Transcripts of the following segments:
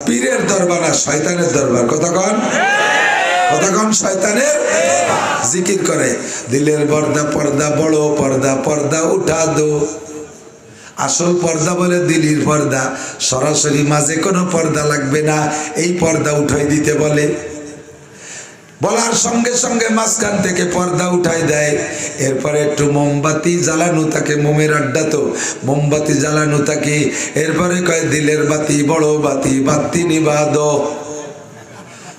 পীরের দরবার আর শয়তানের দরবার কতক্ষণ কতক্ষণ শয়তানের জিকির করে দিলের পর্দা পর্দা বড় পর্দা পর্দা উঠা দো আসল পর্দা বলে দিলির পর্দা সরাসরি মাঝে কোনো পর্দা লাগবে না এই পর্দা উঠাই দিতে বলে বলার সঙ্গে সঙ্গে মাঝখান থেকে পর্দা উঠাই দেয় এরপরে একটু মোমবাতি জ্বালানো থাকে মোমের আড্ডা তো মোমবাতি জ্বালানো থাকে এরপরে কয় দিলের বাতি বড় বাতি বাতি নিভা দো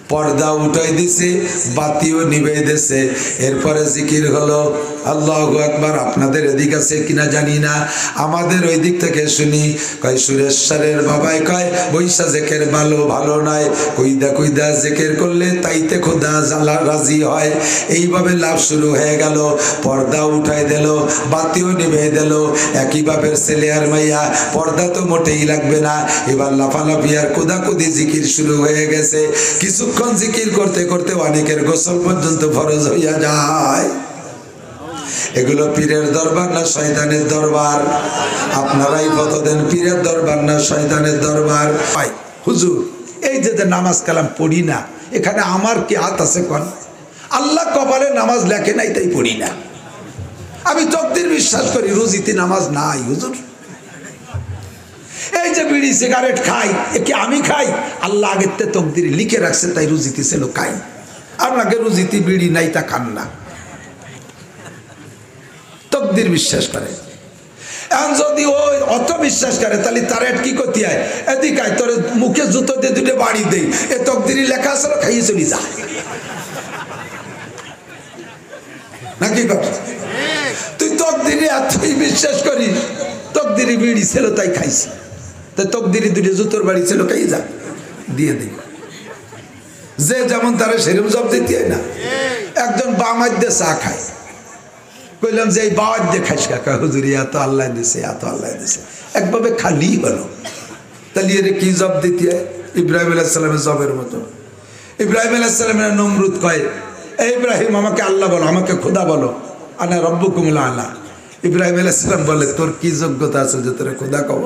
পর্দা উঠাই দিছে বাতিও নিভে দিছে এরপরে জিকির হলো আল্লাহু আকবার আপনাদের এদিক আছে কিনা জানি না আমাদের ওই দিক থেকে শুনি কয় সুরেশ্বরের বাবাই কয় বৈশা জেকের ভালো ভালো নয় কইদা কইদা জেকের করলে তাইতে খোদা জালা রাজি হয় এইভাবে লাভ শুরু হয়ে গেল পর্দা উঠাই দিল বাতিও নিভে দিল একই বাপের ছেলে আর মাইয়া পর্দা তো মোটেই লাগবে না এবার লাফালাফি আর কোদাকুদি জিকির শুরু হয়ে গেছে কিছুক্ষণ জিকির করতে করতে অনেকের গোসল পর্যন্ত ফরজ হইয়া যায় এগুলো পীরের দরবার না শয়তানের দরবার আপনারাই কত দেন পীরের দরবার না শয়তানের দরবার ভাই হুজুর এই যে নামাজ কালাম পড়ি না এখানে আমার কি হাত আছে কোন আল্লাহ কপালে নামাজ লেখে নাই তাই পড়ি না আমি তকদির বিশ্বাস করি রুজিতে নামাজ নাই হুজুর এই যে বিড়ি সিগারেট খাই একে আমি খাই আল্লাহ আগের তকদিরে লিখে রাখছে তাই রুজিতে ছিল খাই আপনাকে রুজিতে বিড়ি নাই তা খান না তকদির বিশ্বাস করে এখন যদি ও অত বিশ্বাস করে তাহলে তার কি করতে হয় এদিকে তোর মুখে জুতো দিয়ে দুটো বাড়ি দেই এ তকদিরি লেখা আছে খাইয়ে চলি যা নাকি তুই তকদিরি এতই বিশ্বাস করিস তকদিরি বিড়ি ছিল তাই খাইছি তাই তকদিরি দুটো জুতোর বাড়ি ছিল খাই যা দিয়ে দিই যে যেমন তারা সেরকম জব দিতে হয় না একজন বামার দিয়ে চা খায় কইলাম যে এই বাওয়ার দিয়ে খাইস কাকা হুজুরি এত আল্লাহ দিছে এত আল্লাহ দিছে একভাবে খালি হলো তাহলে এর কি জব দিতে হয় ইব্রাহিম আলাইহিস সালামের জবের মতো ইব্রাহিম আলাইহিস সালামের নমরুদ কয় এই ইব্রাহিম আমাকে আল্লাহ বলো আমাকে খোদা বলো আনা রব্বুকুমুল আলা ইব্রাহিম আলাইহিস সালাম বলে তোর কি যোগ্যতা আছে যে তোরে খোদা কব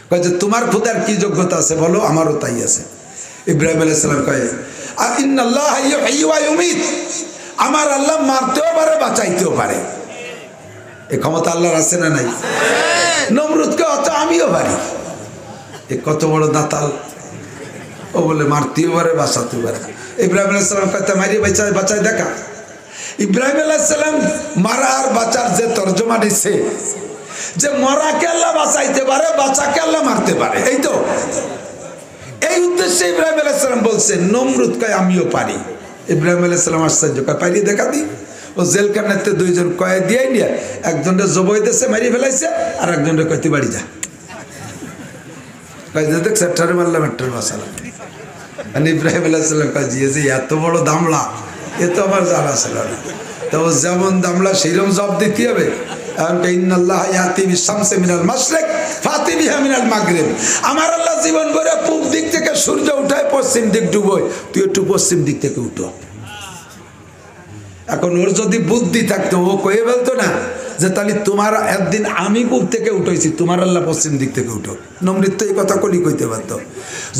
কয় যে তোমার খোদার কি যোগ্যতা আছে বলো আমারও তাই আছে ইব্রাহিম আলাইহিস সালাম কয় ইন্নাল্লাহা ইউহয়ি ওয়া ইউমীত আমার আল্লাহ মারতেও পারে বাঁচাইতেও পারে এই ক্ষমতা আল্লাহর আছে না নাই নমরুদকে অত আমিও পারি এ কত বড় দাতাল ও বলে মারতেও পারে বাঁচাতেও পারে ইব্রাহিম আলাইহিস সালাম কয় মারিয়ে বাঁচায় দেখা ইব্রাহিম আলাইহিস সালাম মারা আর বাঁচার যে তর্জমা দিছে যে মরাকে আল্লাহ বাঁচাইতে পারে বাঁচাকে আল্লাহ মারতে পারে এই তো এই উদ্দেশ্যে ইব্রাহিম আলাইহিস সালাম বলছেন নমরুদ কয় আমিও পারি ইব্রাহিম আলাইহিস সালাম আশ্চর্য কয় পারিয়ে দেখা দি ও জেলখানাতে দুইজন কয়ে দিয়ে নিয়ে একজনটা জবই দেশে মারিয়ে ফেলাইছে আর একজনটা কইতে বাড়ি যা কয় দেখ সেটারে মারলাম একটার মশালা আর ইব্রাহিম আলাইহিস সালাম কয় যে এত বড় দামলা এ তো আমার জানা ছিল না তো যেমন দামলা সেইরকম জব দিতে হবে আমার আল্লাহ জীবন ভরে পূব দিক থেকে সূর্য উঠায় পশ্চিম দিক ডুবোয় তুই একটু পশ্চিম দিক থেকে উঠো এখন ওর যদি বুদ্ধি থাকতো ও কয়ে বলতো না যে তাহলে তোমার একদিন আমি পূব থেকে উঠেছি তোমার আল্লাহ পশ্চিম দিক থেকে উঠো নমরুদ তো এই কথা কলি কইতে পারতো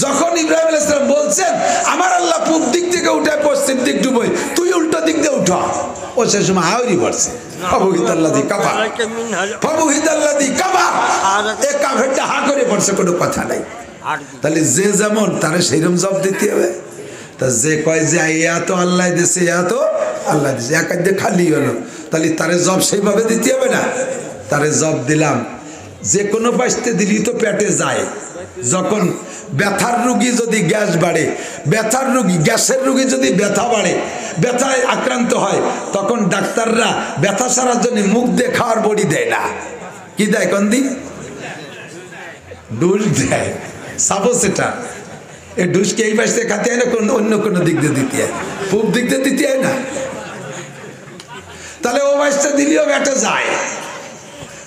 যখন ইব্রাহিম আলাইহিস সালাম বলছেন আমার আল্লাহ পূব দিক থেকে উঠায় পশ্চিম দিক ডুবোয় তুই উল্টো দিক দিয়ে উঠো ও সে সময় হাওরি পড়ছে কোনো কথা নাই তাহলে যে যেমন তারা সেইরকম জব দিতে হবে তা যে কয় যে এত আল্লাহ দিছে এত আল্লাহ দিছে এক দিয়ে খালি হলো তাহলে তারে জব সেইভাবে দিতে হবে না তারে জব দিলাম যে কোনো পাশতে দিলি তো পেটে যায় যখন ব্যথার রুগী যদি গ্যাস বাড়ে ব্যথার রুগী গ্যাসের রুগী যদি ব্যথা বাড়ে ব্যথায় আক্রান্ত হয় তখন ডাক্তাররা ব্যথা সারার জন্য মুখ দিয়ে খাওয়ার বড়ি দেয় না কি দেয় কোন দিন ডুস দেয় সাপোজ এটা এই ডুসকে এই পাশ থেকে খাতে হয় না অন্য কোনো দিক দিয়ে দিতে হয় পূব দিক দিয়ে দিতে হয় না তাহলে ও পাশটা দিলেও ব্যাটা যায়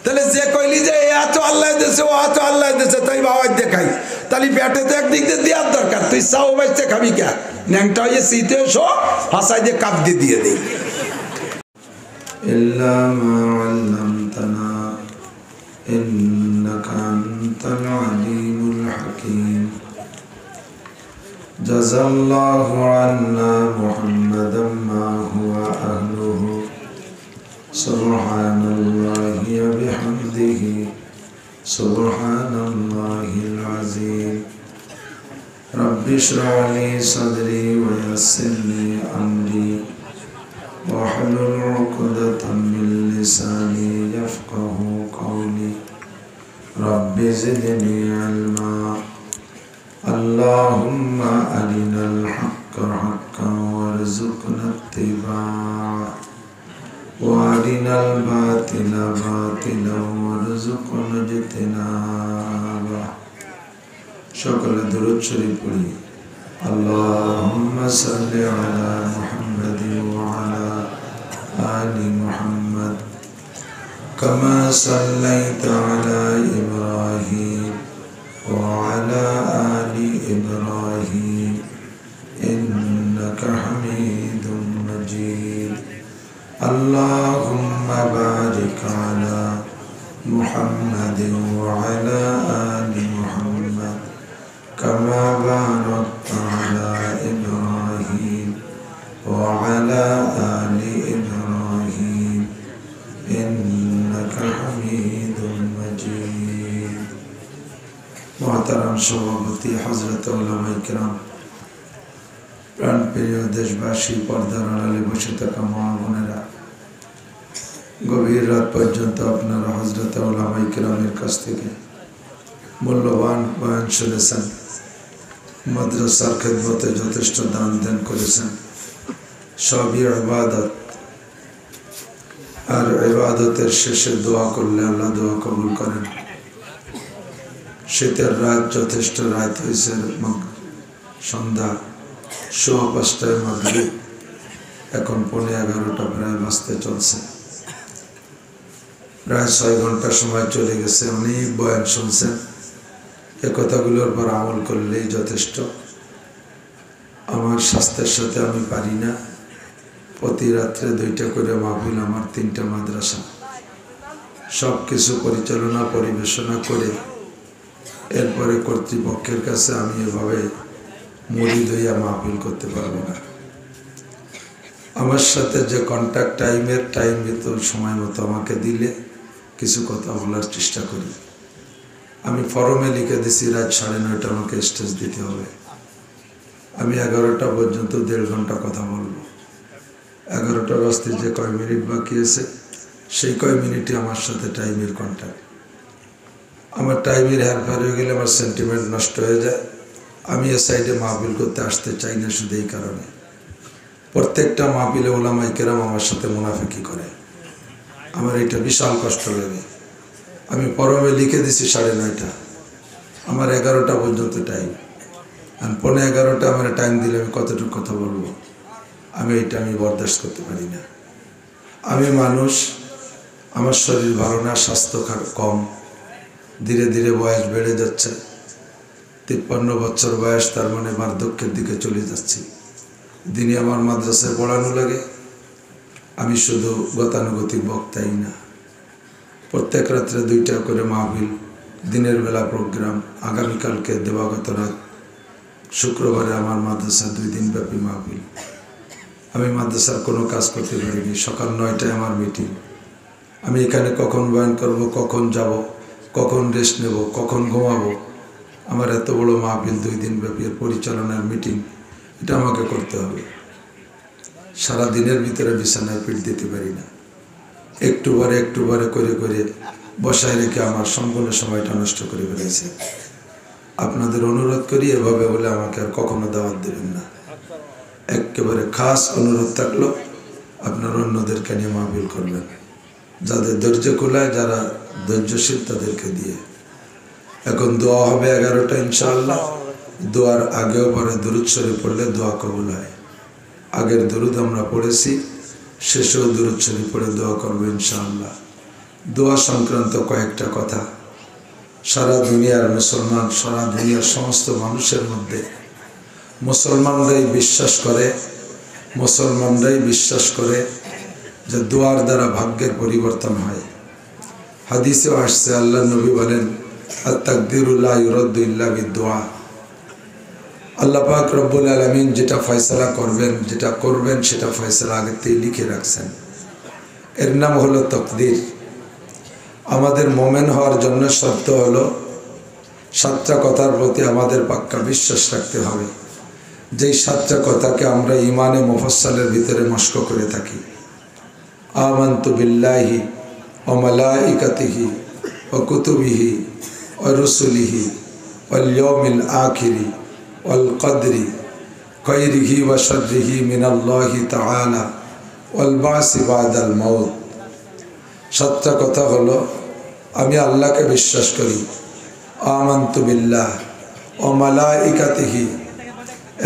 তাহলে যে কইলি যে এত আল্লাহ দিয়েছে ও এত আল্লাহ দিয়েছে তাই বাবা দেখাই তাহলে পেটে তো একদিক দিয়ে দেওয়ার দরকার তুই চাও বাঁচতে খাবি কে ন্যাংটা হয়ে শীতে শো ফাঁসাই দিয়ে কাপ দিয়ে দিই إنك أنت العليم الحكيم জাযাল্লাহু আন্না মুহাম্মাদাম মা হুয়া আহলুহু সুবহানাল্লাহি ওয়া বিহামদিহি সুবহানাল্লাহিল আযীম রব্বি ইশরাহ লি সাদরি ওয়া ইয়াসসির লি আমরি واحلل عقدة من لساني يفقه قولي رب زدني علما اللهم أرنا الحق حقا وارزقنا اتباعه وأرنا الباطل باطلا وارزقنا اجتنابه شكرا درود شريف لي اللهم صل على محمد وعلى آل محمد كما صليت على إبراهيم وعلى آل إبراهيم إنك حميد مجيد اللهم بارك على محمد وعلى آل محمد كما باركت على إبراهيم وعلى آل إبراهيم إنك حميد مجيد محترم সভাপতি হযরত উলামায়ে কেরাম প্রাণপ্রিয় দেশবাসী পর্দার আড়ালে বসে থাকা মা বোনেরা গভীর রাত পর্যন্ত আপনারা হযরত উলামায়ে কেরামের কাছ থেকে মূল্যবান বয়ান শুনেছেন মাদ্রাসার খেদমতে যথেষ্ট দান দেন করেছেন সবই ইবাদত আর ইবাদতের শেষে দোয়া করলে আল্লাহ দোয়া কবুল করেন শীতের রাত যথেষ্ট রাত হয়েছে সন্ধ্যা 5:15 মাগরিব এখন 11:15 প্রায় বাজতে চলছে প্রায় 6 ঘন্টা সময় চলে গেছে অনেক বয়ান শুনছেন এ কথাগুলোর পর আমল করলেই যথেষ্ট আমার স্বাস্থ্যের সাথে আমি পারি না প্রতি রাত্রে 2টা করে মাহফিল আমার 3টা মাদ্রাসা সব কিছু পরিচালনা পরিবেশনা করে এরপরে কর্তৃপক্ষের কাছে আমি এভাবে মুরিদ হইয়া মাহফিল করতে পারবো না আমার সাথে যে কন্ট্যাক্ট টাইম ভিতর সময় মতো আমাকে দিলে কিছু কথা বলার চেষ্টা করি আমি ফরমে লিখে দিছি রাত 9:30 আমাকে স্টেজ দিতে হবে আমি 11টা পর্যন্ত 1.5 ঘন্টা কথা বলবো 11টা বাজতে যে কয় মিনিট বাকি আছে সেই কয় মিনিটে আমার সাথে টাইমের কন্ট্যাক্ট আমার টাইমের হেরফের হয়ে গেলে আমার সেন্টিমেন্ট নষ্ট হয়ে যায় আমি এ সাইডে মাহফিল করতে আসতে চাই না শুধু এই কারণে প্রত্যেকটা মাহফিলে উলামায়ে কেরাম আমার সাথে মুনাফিকি করে আমার এটা বিশাল কষ্ট লাগে আমি ফরমে লিখে দিছি 9:30 আমার 11টা পর্যন্ত টাইম আর 11:15 আমার টাইম দিলে আমি কতটুকু কথা বলবো আমি বরদাস্ত করতে পারি না আমি মানুষ আমার শরীর ভালো না স্বাস্থ্য কম ধীরে ধীরে বয়স বেড়ে যাচ্ছে 53 বছর বয়স তার মানে বার্ধক্যের দিকে চলে যাচ্ছি দিনে আমার মাদ্রাসায় পড়ানো লাগে আমি শুধু গতানুগতিক বক্তাই না প্রত্যেক রাত্রে 2টা করে মাহফিল দিনের বেলা প্রোগ্রাম আগামীকালকে দিবাগত রাত শুক্রবারে আমার মাদ্রাসা 2 দিন ব্যাপী মাহফিল আমি মাদ্রাসার কোনো কাজ করতে পারিনি সকাল 9টায় আমার মিটিং আমি এখানে কখন বয়ান করব কখন যাব কখন রেস্ট নেব কখন ঘুমাবো আমার এত বড় মাহফিল 2 দিন ব্যাপী পরিচালনার মিটিং এটা আমাকে করতে হবে সারা দিনের ভিতরে বিছানায় পিঠ দিতে পারি না একটু পরে করে বসায় রেখে আমার সম্পূর্ণ সময়টা নষ্ট করে ফেলেছে আপনাদের অনুরোধ করি এভাবে বলে আমাকে আর কখনো দাওয়াত দেবেন না একেবারে খাস অনুরোধ থাকলো আপনারা অন্যদেরকে নিয়ে মাহফিল করবেন যাদের ধৈর্য কুলায় যারা ধৈর্যশীল তাদেরকে দিয়ে এখন দোয়া হবে 11টা ইনশাআল্লাহ দোয়ার আগেও পরে দরুদ শরীফ পড়লে দোয়া কবুল হয় আগের দরুদ আমরা পড়েছি শেষেও দরুদ শরীফ পড়ে দোয়া করবো ইনশাআল্লাহ দোয়া সংক্রান্ত কয়েকটা কথা সারা দুনিয়ার মুসলমান সারা দুনিয়ার সমস্ত মানুষের মধ্যে মুসলমানরাই বিশ্বাস করে যে দোয়ার দ্বারা ভাগ্যের পরিবর্তন হয় হাদিসেও আসছে আল্লাহ নবী বলেন আত-তাকদিরু লা ইউরাদ্দু ইল্লা বিদ-দুআ আল্লাহ পাক রব্বুল আলামিন যেটা ফয়সালা করবেন, যেটা করবেন সেটা ফয়সালা আগেতেই লিখে রাখছেন। এর নাম হলো তকদির। আমাদের মোমেন হওয়ার জন্য শর্ত হলো 7টা কথার প্রতি আমাদের পাক্কা বিশ্বাস রাখতে হবে, যেই 7টা কথাকে আমরা ইমানে মুফাসসালের ভিতরে মশক করে থাকি। আমানতু বিল্লাহি ওয়া মালাইকাতিহি ওয়া কুতুবিহি ওয়া রুসুলিহি ওয়াল ইয়াউমিল আখিরি ওয়াল কদরি খায়রিহি ওয়া শাররিহি মিনাল্লাহি তাআলা ওয়াল বাসি বাদাল মাউত। 7টা কথা হলো আমি আল্লাহকে বিশ্বাস করি, আমানতু বিল্লাহ ওয়া মালাইকাতিহি,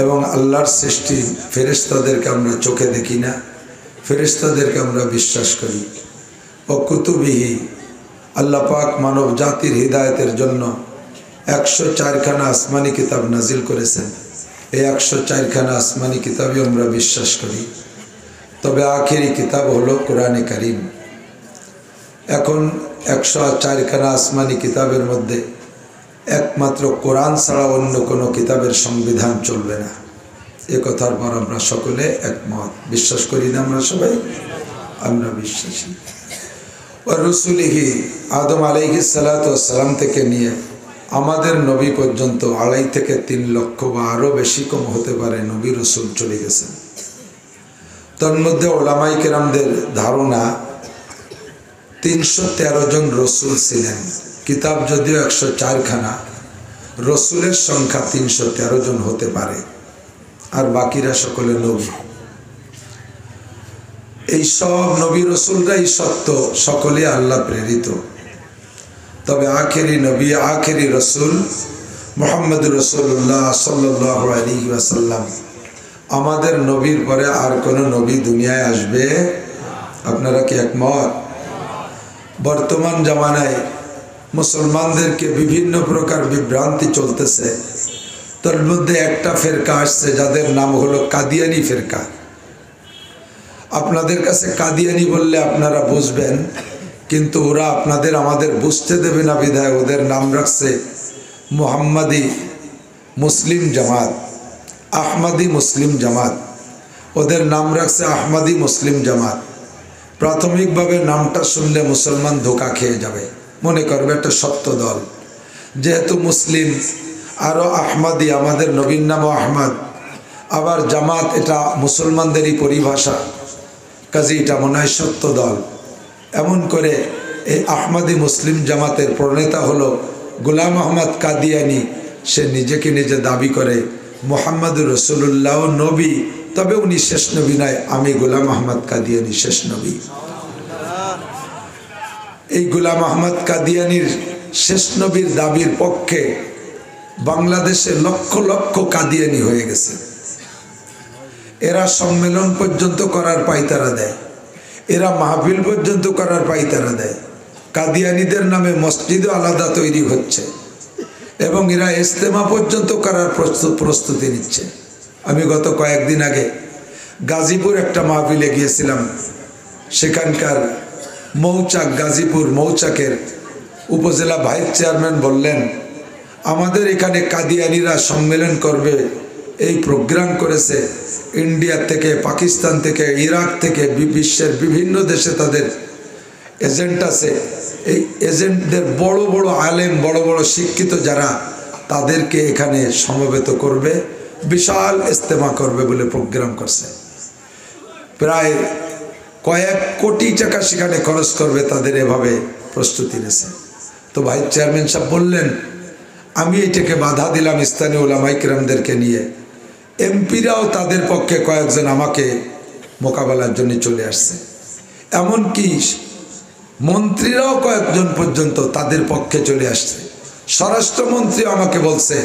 এবং আল্লাহর সৃষ্টি ফেরেশতাদেরকে আমরা চোখে দেখি না, ফেরেশতাদেরকে আমরা বিশ্বাস করি। ও কুতুবিহি, আল্লাহ পাক মানব জাতির হিদায়তের জন্য 104খানা আসমানি কিতাব নাজিল করেছেন, এই 104খানা আসমানি কিতাবই আমরা বিশ্বাস করি। তবে আখেরি কিতাব হলো কোরআনে কারীম। এখন 104খানা আসমানি কিতাবের মধ্যে একমাত্র কোরআন ছাড়া অন্য কোনো কিতাবের সংবিধান চলবে না, এ কথার পর আমরা সকলে একমত। বিশ্বাস করি না আমরা সবাই? আমরা বিশ্বাসী। ও রসুলিহি, আদম আলাইহিস সালাতু ওয়াস সালাম থেকে নিয়ে আমাদের নবী পর্যন্ত 2.5 থেকে 3 লক্ষ বা আরও বেশি কম হতে পারে নবী রসুল চলে গেছেন। তন্মধ্যে ওলামাই কেরামদের ধারণা 313 জন রসুল ছিলেন। কিতাব যদিও 104খানা, রসুলের সংখ্যা 313 জন হতে পারে, আর বাকিরা সকলে নবী। এই সব নবী রসুলরাই সত্য, সকলে আল্লাহ প্রেরিত। তবে আখেরি নবী, আখেরি রসুল মুহাম্মদ রাসূলুল্লাহ সাল্লাল্লাহু আলাইহি ওয়াসাল্লাম, আমাদের নবীর পরে আর কোনো নবী দুনিয়ায় আসবে? আপনারা কি একমত? বর্তমান জামানায় মুসলমানদেরকে বিভিন্ন প্রকার বিভ্রান্তি চলতেছে। তার মধ্যে একটা ফেরকা আসছে যাদের নাম হলো কাদিয়ানি ফেরকা। আপনাদের কাছে কাদিয়ানি বললে আপনারা বুঝবেন, কিন্তু ওরা আপনাদের আমাদের বুঝতে দেবে না বিধায় ওদের নাম রাখছে মুহাম্মাদি মুসলিম জামাত, আহমদি মুসলিম জামাত। ওদের নাম রাখছে আহমদি মুসলিম জামাত। প্রাথমিকভাবে নামটা শুনলে মুসলমান ধোঁকা খেয়ে যাবে, মনে করবে একটা সত্য দল। যেহেতু মুসলিম, আরও আহমদি, আমাদের নবীর নামও আহমদ, আবার জামাত এটা মুসলমানদেরই পরিভাষা, কাজে এটা মনে হয় সত্য দল। এমন করে এই আহমদি মুসলিম জামাতের প্রণেতা হলো গোলাম আহমদ কাদিয়ানি। সে নিজেকে নিজে দাবি করে মুহাম্মদুর রাসূলুল্লাহ নবী, তবে উনি শেষ নবী নয়, আমি গোলাম আহমদ কাদিয়ানি শেষ নবী। এই গোলাম আহমদ কাদিয়ানির শেষ নবীর দাবির পক্ষে বাংলাদেশে লক্ষ লক্ষ কাদিয়ানি হয়ে গেছে। এরা সম্মেলন পর্যন্ত করার পায়তারা দেয়, এরা মাহফিল পর্যন্ত করার পায়তারা দেয়। কাদিয়ানিদের নামে মসজিদও আলাদা তৈরি হচ্ছে এবং এরা ইজতেমা পর্যন্ত করার প্রস্তুতি নিচ্ছে। আমি গত কয়েকদিন আগে গাজীপুর একটা মাহফিলে গিয়েছিলাম। সেখানকার মৌচাক, গাজীপুর মৌচাকের উপজেলা ভাইস চেয়ারম্যান বললেন, আমাদের এখানে কাদিয়ানিরা সম্মেলন করবে, এই প্রোগ্রাম করেছে। ইন্ডিয়া থেকে, পাকিস্তান থেকে, ইরাক থেকে, বিশ্বের বিভিন্ন দেশে তাদের এজেন্ট আছে। এই এজেন্টদের বড় বড় আলেম, বড় বড় শিক্ষিত যারা, তাদেরকে এখানে সমবেত করবে, বিশাল ইজতেমা করবে বলে প্রোগ্রাম করছে। প্রায় কয়েক কোটি টাকা সেখানে খরচ করবে, তাদের এভাবে প্রস্তুতি নিয়েছে। তো ভাইস চেয়ারম্যান সাহেব বললেন, আমি এটাকে বাধা দিলাম স্থানীয় উলামায়ে কেরামদেরকে নিয়ে। এমপিরাও তাদের পক্ষে কয়েকজন আমাকে মোকাবেলার জন্য চলে আসছে, এমনকি মন্ত্রীরাও কয়েকজন পর্যন্ত তাদের পক্ষে চলে আসছে। স্বরাষ্ট্রমন্ত্রী আমাকে বলছে,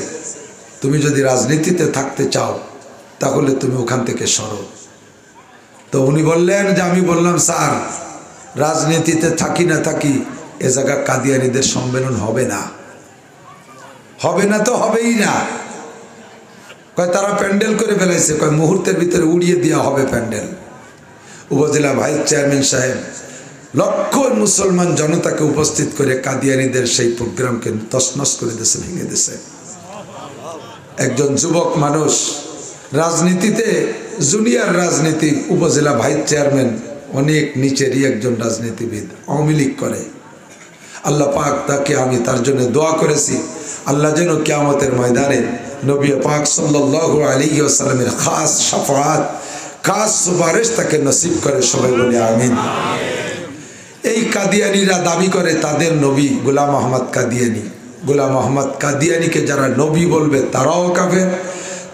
তুমি যদি রাজনীতিতে থাকতে চাও তাহলে তুমি ওখান থেকে সরো। তো উনি বললেন যে, আমি বললাম, স্যার রাজনীতিতে থাকি না থাকি, এ জায়গা কাদিয়ানিদের সম্মেলন হবে না, হবে না তো হবেই না। কয় তারা প্যান্ডেল করে ফেলাইছে, কয় মুহূর্তের ভিতরে উড়িয়ে দেওয়া হবে প্যান্ডেল। উপজেলা ভাইস চেয়ারম্যান সাহেব লক্ষ মুসলমান জনতাকে উপস্থিত করে কাদিয়ানিদের সেই প্রোগ্রামকে তছনছ করে দিয়েছে, ভেঙে দিয়েছে। একজন যুবক মানুষ, রাজনীতিতে জুনিয়র রাজনীতি, উপজেলা ভাইস চেয়ারম্যান, অনেক নিচেরই একজন রাজনীতিবিদ, আওয়ামী লীগ করে। আল্লাহ পাক তাকে, আমি তার জন্য দোয়া করেছি, আল্লাহ যেন কিয়ামতের ময়দানে নবী পাক সাল্লাল্লাহু আলাইহি ওয়াসাল্লামের খাস শাফাআত, খাস সুপারিশ তাকে নসিব করে। সবাই বলে আমিন। এই কাদিয়ানিরা দাবি করে তাদের নবী গোলাম আহমদ কাদিয়ানি। গোলাম আহমদ কাদিয়ানিকে যারা নবী বলবে তারাও কাফের,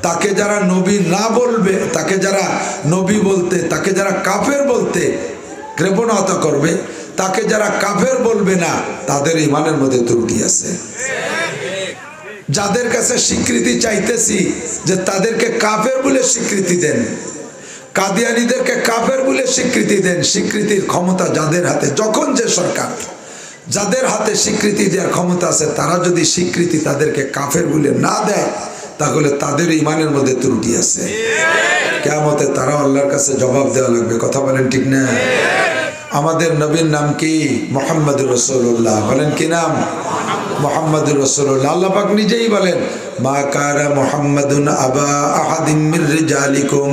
তাকে যারা নবী না বলবে, তাকে যারা নবী বলতে, তাকে যারা কাফের বলতে কৃপণতা করবে, তাকে যারা কাফের বলবে না, তাদের ঈমানের মধ্যে ত্রুটি আছে। যাদের কাছে স্বীকৃতি চাইতেছি যে তাদেরকে কাফের বলে স্বীকৃতি দেন, কাদিয়ানীদেরকে কাফের বলে স্বীকৃতি দেন। স্বীকৃতির ক্ষমতা যাদের হাতে, যখন যে সরকার যাদের হাতে স্বীকৃতি দেওয়ার ক্ষমতা আছে, তারা যদি স্বীকৃতি তাদেরকে কাফের বলে না দেয়, তাহলে তাদের ঈমানের মধ্যে ত্রুটি আছে। কিয়ামতে তারা আল্লাহর কাছে জবাব দেওয়া লাগবে। কথা বলেন ঠিক না? আমাদের নবীর নাম কি? মুহাম্মদুর রাসূলুল্লাহ। বলেন কি নাম? মুহাম্মদুর রাসূলুল্লাহ। আল্লাহ পাক নিজেই বলেন, মা কারা মুহাম্মাদুন আবা আহাদিম মির রিজালিকুম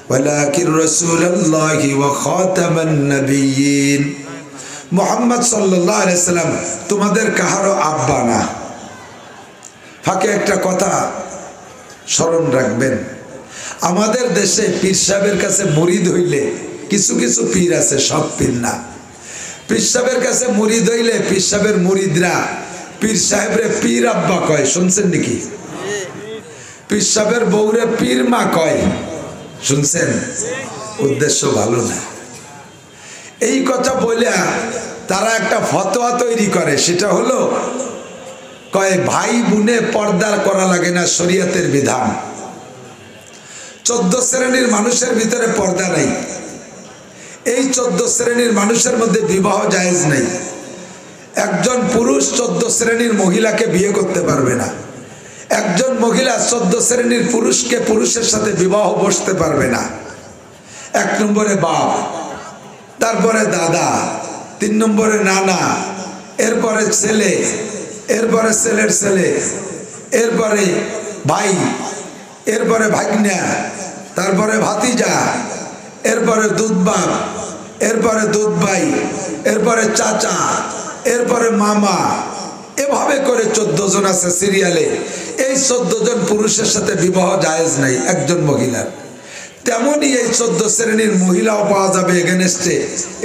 ওয়ালাকিন রাসূলুল্লাহি ওয়া খাতামান নবিয়্যিন। মুহাম্মদ সাল্লাল্লাহু আলাইহি সাল্লাম তোমাদের কাহারও আব্বা না। ফাঁকে একটা কথা স্মরণ রাখবেন, আমাদের দেশে পীর সাহেবের কাছে মুরিদ হইলে, কিছু কিছু পীর আছে, সব পীর না, পীর সাহেবের কাছে মুরিদ হইলে পীর সাহেবের মুরিদরা পীর সাহেবরে পীর আব্বা কয়। শুনছেন নাকি? পীর সাহেবের বউরে পীর মা কয়। শুনছেন? উদ্দেশ্য ভালো না। এই কথা বলে তারা একটা ফতোয়া তৈরি করে, সেটা হলো কয় ভাই বোনে পর্দা করা লাগে না, শরীয়তের বিধান। 14 শ্রেণীর মানুষের ভিতরে পর্দা নাই। এই 14 শ্রেণীর মানুষের মধ্যে বিবাহ জায়েজ নেই। একজন পুরুষ 14 শ্রেণীর মহিলাকে বিয়ে করতে পারবে না। একজন মহিলা 14 শ্রেণীর পুরুষকে পুরুষের সাথে বিবাহ বসতে পারবে না। 1 নম্বরে বাপ, তারপরে দাদা, 3 নম্বরে নানা, এরপরে ছেলে, এরপরে ছেলের ছেলে, এরপরে ভাই, এরপরে ভাগ্না, তারপরে ভাতিজা, এরপরে দুধ বাপ, এরপরে দুধ ভাই, এরপরে চাচা, এরপরে মামা, এভাবে করে 14 জন আছে সিরিয়ালে। এই 14 জন পুরুষের সাথে বিবাহ জায়েজ নাই একজন মহিলার। তেমনই এই 14 শ্রেণীর মহিলাও পাওয়া যাবে এগেনস্টে,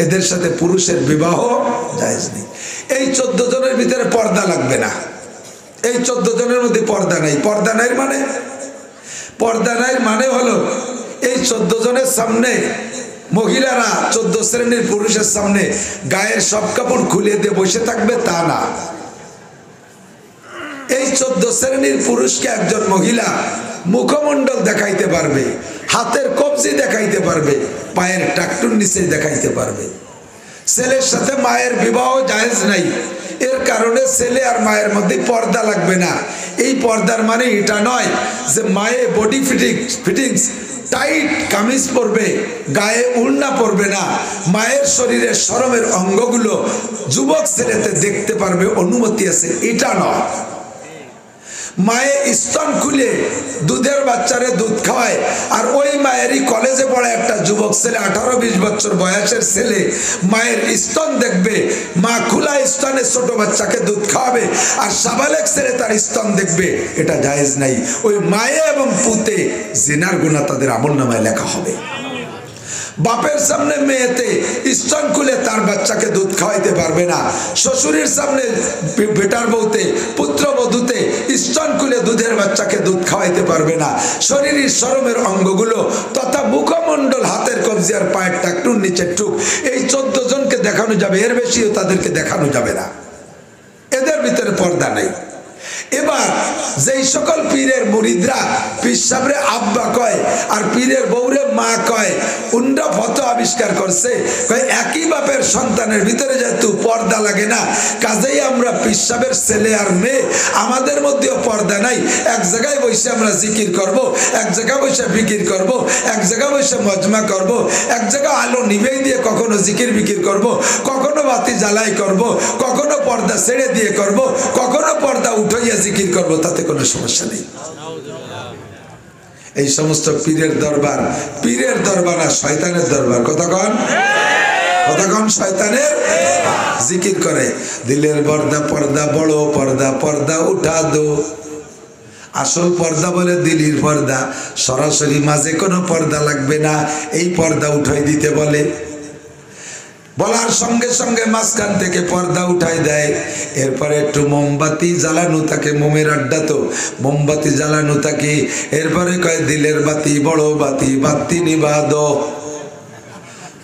এদের সাথে পুরুষের বিবাহ জায়েজ নেই। এই 14 জনের ভিতরে পর্দা লাগবে না। এই 14 জনের মধ্যে পর্দা নাই। পর্দা নাই মানে, পর্দা নাই মানে হলো এই 14 জনের সামনে মহিলারা 14 শ্রেণীর পুরুষের সামনে গায়ের সব কাপড় খুলে দিয়ে বসে থাকবে, তা না। এই 14 শ্রেণীর পুরুষকে একজন মহিলা মুখমণ্ডল দেখাইতে পারবে, হাতের কবজি দেখাইতে পারবে, পায়ের টাকটুর নিচে দেখাইতে পারবে। ছেলের সাথে মায়ের বিবাহ জায়েজ নাই। এর কারণে ছেলে আর মায়ের মধ্যে পর্দা লাগবে না। এই পর্দার মানে এটা নয় যে মায়ে বডি ফিটিংস টাইট কামিজ পরবে, গায়ে উড়না পরবে না। মায়ের শরীরের শরমের অঙ্গগুলো যুবক ছেলেতে দেখতে পারবে, অনুমতি আছে, এটা নয়। মায়ে স্তন খুলে দুধের বাচ্চারে দুধ খাওয়ায়, আর ওই মায়েরই কলেজে পড়ে একটা যুবক ছেলে, 18-20 বছর বয়সের ছেলে মায়ের স্তন দেখবে, মা খোলা স্তনে ছোট বাচ্চাকে দুধ খাওয়াবে, আর সাবালেক ছেলে তার স্তন দেখবে, এটা জায়েজ নাই। ওই মায়ে এবং পুতে জিনার গুনাহ তাদের আমলনামায় লেখা হবে। বাপের সামনে মেয়েতে স্তন খুলে তার বাচ্চাকে দুধ খাওয়াইতে পারবে না। শ্বশুরের সামনে বেটার বউতে, পুত্র বধূতে স্তন খুলে দুধের বাচ্চাকে দুধ খাওয়াইতে পারবে না। শরীরের শরমের অঙ্গগুলো তথা মুখমণ্ডল, হাতের কবজি আর পায়ের টাকটুর নিচের টুক, এই 14 জনকে দেখানো যাবে, এর বেশিও তাদেরকে দেখানো যাবে না। এদের ভিতরে পর্দা নেই। এবার যেই সকল পীরের মুরিদরা পীর সাহেবরে আব্বা কয় আর পীরের বউরে মা কয়, উন্ডা ফতো আবিষ্কার করছে, একই বাপের সন্তানের ভিতরে যেহেতু পর্দা লাগে না, কাজেই আমরা পীর সাহেবের ছেলে আর মেয়ে, আমাদের মধ্যেও পর্দা নাই। এক জায়গায় বসে আমরা জিকির করব, এক জায়গায় বসে বিকির করব, এক জায়গায় বসে মজমা করব, এক জায়গায় আলো নিভেই দিয়ে কখনো জিকির বিকির করব, কখনো বাতি জ্বালাই করব, কখনো পর্দা ছেড়ে দিয়ে করব, কখনো পর্দা উঠাইয়া জিকির করব, তাতে কোনো সমস্যা নেই। এই সমস্ত পীরের দরবার না শয়তানের দরবার। কতক্ষণ শয়তানের জিকির করে। দিলের পর্দা পর্দা বড় পর্দা পর্দা উঠা দো। আসল পর্দা বলে দিলের পর্দা, সরাসরি মাঝে কোনো পর্দা লাগবে না, এই পর্দা উঠাই দিতে বলে। বলার সঙ্গে সঙ্গে মাঝখান থেকে পর্দা উঠাই দেয়। এরপরে একটু মোমবাতি জ্বালানো থাকে, মোমের আড্ডা তো, মোমবাতি জ্বালানো থাকে। এরপরে কয় দিলের বাতি বড় বাতি, বাতি নিভা দো।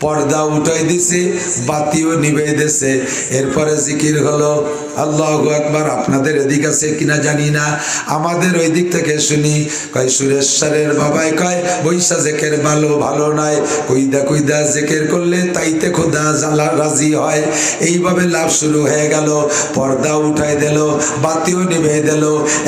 পর্দা উঠাই দিছে, বাতিও নিভে দিছে। এরপরে জিকির হলো আল্লাহু আকবার। আপনাদের এদিক আছে কিনা জানি না, আমাদের ওই দিক থেকে শুনি। কয় সুরেশ্বরের বাবাই কয় বৈশা জেকের ভালো নয়, কইদা জেকের করলে তাইতে খোদা জ্বালা রাজি হয়। এইভাবে লাভ শুরু হয়ে গেল। পর্দা উঠাই দিল, বাতিও নিভে দিল।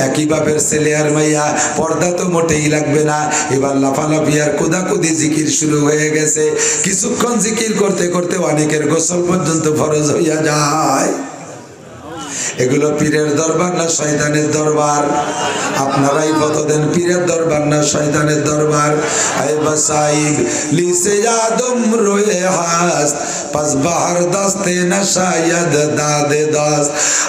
একই বাপের ছেলে আর মাইয়া, পর্দা তো মোটেই লাগবে না। এবার লাফালাফি আর কুদাকুদি জিকির শুরু হয়ে গেছে। কিছুক্ষণ জিকির করতে করতে অনেকের গোসল পর্যন্ত ফরজ হইয়া যায়। এগুলো পীরের দরবার না শয়তানের দরবার? আপনারাই কত দেন, পীরের দরবার না শয়তানের দরবার? আয় বাসাইব লিসে আদম রোয়ে হাস পাস বাহার দাস্তে না শায়দ দাদে দাস।